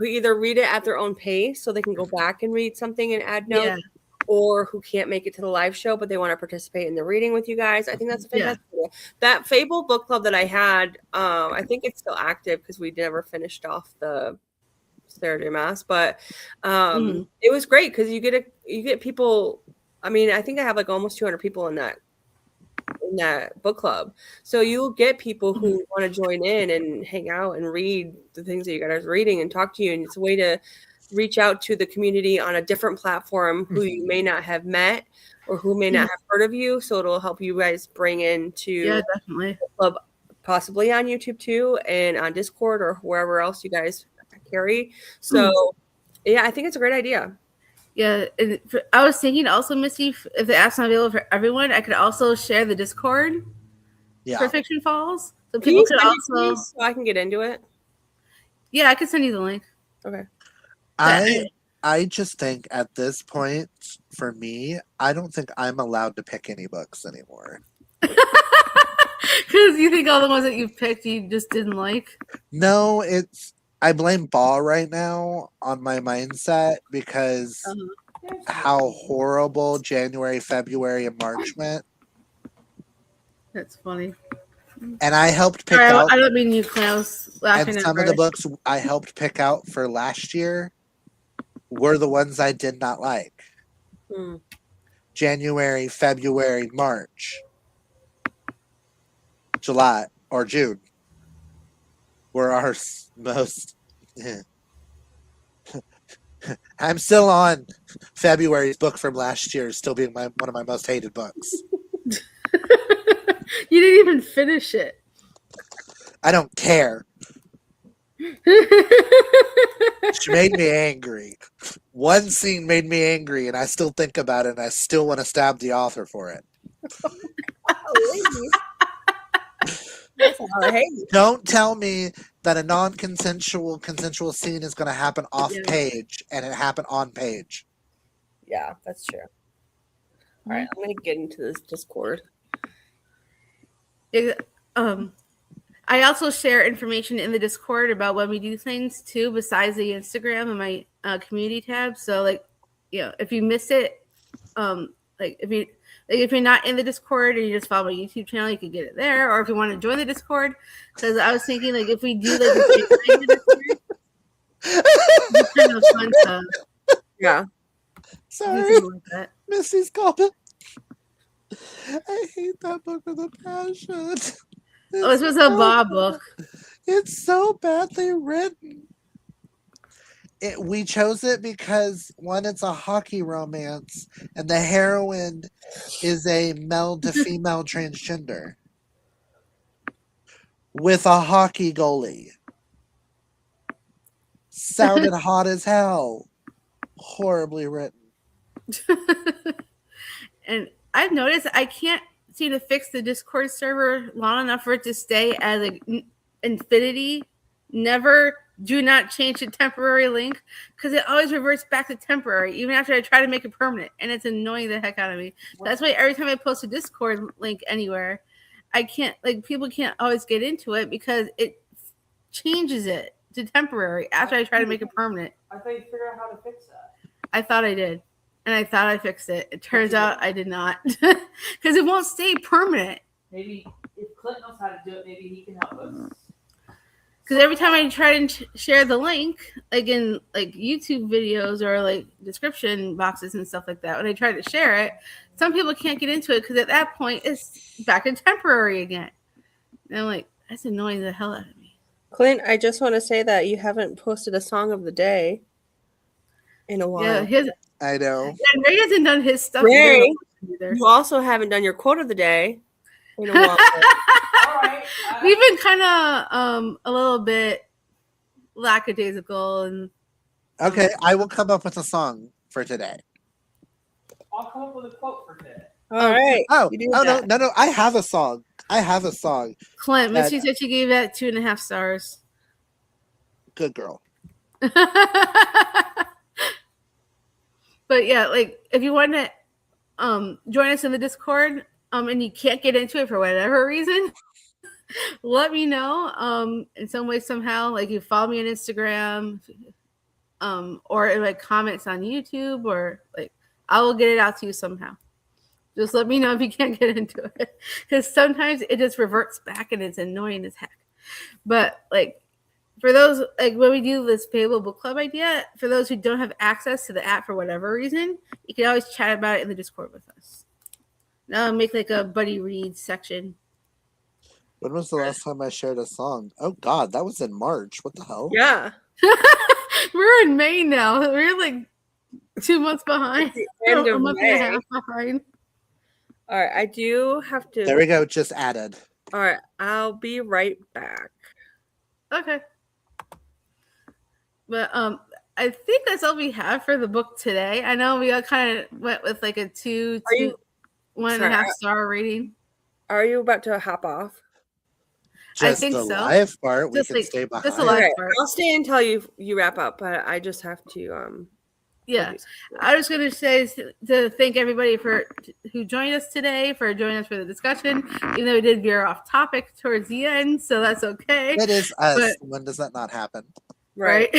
either read it at their own pace so they can go back and read something and add notes, or who can't make it to the live show but they want to participate in the reading with you guys. I think that's a fantastic idea. That Fable book club that I had, I think it's still active because we never finished off the Saturday Mass, but it was great because you get people. I mean, I think I have like almost 200 people in that book club. So you'll get people who want to join in and hang out and read the things that you guys are reading and talk to you. And it's a way to reach out to the community on a different platform who you may not have met or who may not have heard of you. So it'll help you guys bring into definitely the club, possibly on YouTube too, and on Discord or wherever else you guys carry. So yeah, I think it's a great idea. Yeah, I was thinking also, Missy, if the app's not available for everyone, I could also share the Discord for Fiction Falls. So people could also. So I can get into it. Yeah, I could send you the link. Okay. I just think at this point, for me, I don't think I'm allowed to pick any books anymore. Because you think all the ones that you've picked you just didn't like? No, I blame Ball right now on my mindset because how horrible January, February, and March went. That's funny. And I helped pick out. I don't mean you, Klaus. And some of the books I helped pick out for last year were the ones I did not like. January, February, March, July, or June were our most. I'm still on February's book from last year, still being one of my most hated books. You didn't even finish it. I don't care. She made me angry. One scene made me angry, and I still think about it, and I still want to stab the author for it. Don't tell me that a non-consensual consensual scene is going to happen off page, and it happened on page. Yeah, that's true. All right, I'm going to get into this Discord. I also share information in the Discord about when we do things too, besides the Instagram and my community tab. So, like, if you miss it, if you're not in the Discord and you just follow my YouTube channel, you can get it there. Or if you want to join the Discord, because I was thinking like if we do like the Discord, it's kind of fun to yeah. Sorry. Like that. Missy's comment. I hate that book with a passion. Oh, this was a Bob book. It's so badly written. We chose it because one, it's a hockey romance, and the heroine is a male to female transgender with a hockey goalie. Sounded hot as hell. Horribly written. And I've noticed I can't seem to fix the Discord server long enough for it to stay as like infinity. Never do not change the temporary link because it always reverts back to temporary even after I try to make it permanent, and it's annoying the heck out of me. That's why every time I post a Discord link anywhere, I can't, like, people can't always get into it because it changes it to temporary after I try to make it permanent. I thought you figured out how to fix that. I thought I did, and I thought I fixed it. It turns out I did not because it won't stay permanent. Maybe if Clint knows how to do it, maybe he can help us. Because every time I try to share the link, like in like YouTube videos or like description boxes and stuff like that, when I try to share it, some people can't get into it because at that point it's back in temporary again. And I'm like, that's annoying the hell out of me. Clint, I just want to say that you haven't posted a song of the day in a while. Yeah, I know. and Ray hasn't done his stuff Ray, either. you also haven't done your quote of the day in a while. All right. We've been kind of a little bit lackadaisical and Okay, I will come up with a song for today. I'll come up with a quote for today. All right. Oh, you do no, that. no. I have a song. Clint, Missy said she gave that 2.5 stars. Good girl. But yeah, like if you want to join us in the Discord and you can't get into it for whatever reason, let me know in some way, somehow. Like you follow me on Instagram or in like comments on YouTube, or like I will get it out to you somehow. Just let me know if you can't get into it, because sometimes it just reverts back and it's annoying as heck. But like for those, like when we do this Payable Book Club idea, for those who don't have access to the app for whatever reason, you can always chat about it in the Discord with us. Now make like a buddy read section. When was the last time I shared a song? Oh God, that was in March. What the hell? Yeah. We're in May now. We're like 2 months behind. End A of month May. and a half behind. All right. I do have to. There we go. Just added. All right. I'll be right back. Okay. But I think that's all we have for the book today. I know we all kind of went with like a 1.5 star rating. Are you about to hop off? I Just think the so. live part. Just we can like- stay behind. just the live Okay, part. I'll stay until you wrap up, but I just have to Yeah. I was going to say to thank everybody who joined us today, for joining us for the discussion, even though we did veer off topic towards the end, so that's okay. It is us. But- When does that not happen? right.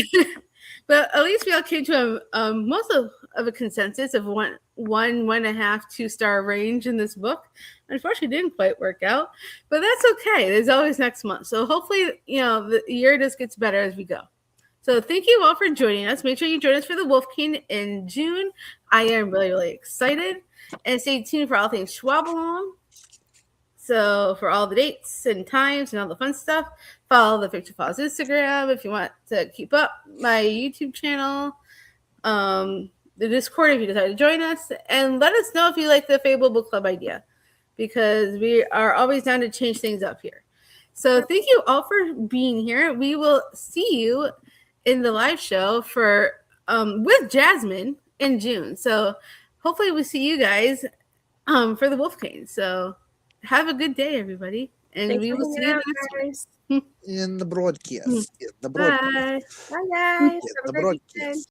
But at least we all came to most of a consensus of 1.5, 2-star range in this book. Unfortunately, it didn't quite work out, but that's okay. There's always next month. So hopefully, the year just gets better as we go. So thank you all for joining us. Make sure you join us for the Wolf King in June. I am really, really excited. And stay tuned for all things Schwab along. So for all the dates and times and all the fun stuff, follow the Picture Pause Instagram if you want to keep up, my YouTube channel, the Discord if you decide to join us, and let us know if you like the Fable Book Club idea, because we are always down to change things up here. So thank you all for being here. We will see you in the live show for with Jasmine in June. So hopefully we see you guys for the Wolf King. So have a good day, everybody, and Thanks we for will see hanging you out, next guys. In the broadcast. In the Bye. broadcast. Bye guys. Yeah, Have a the great broadcast. weekend.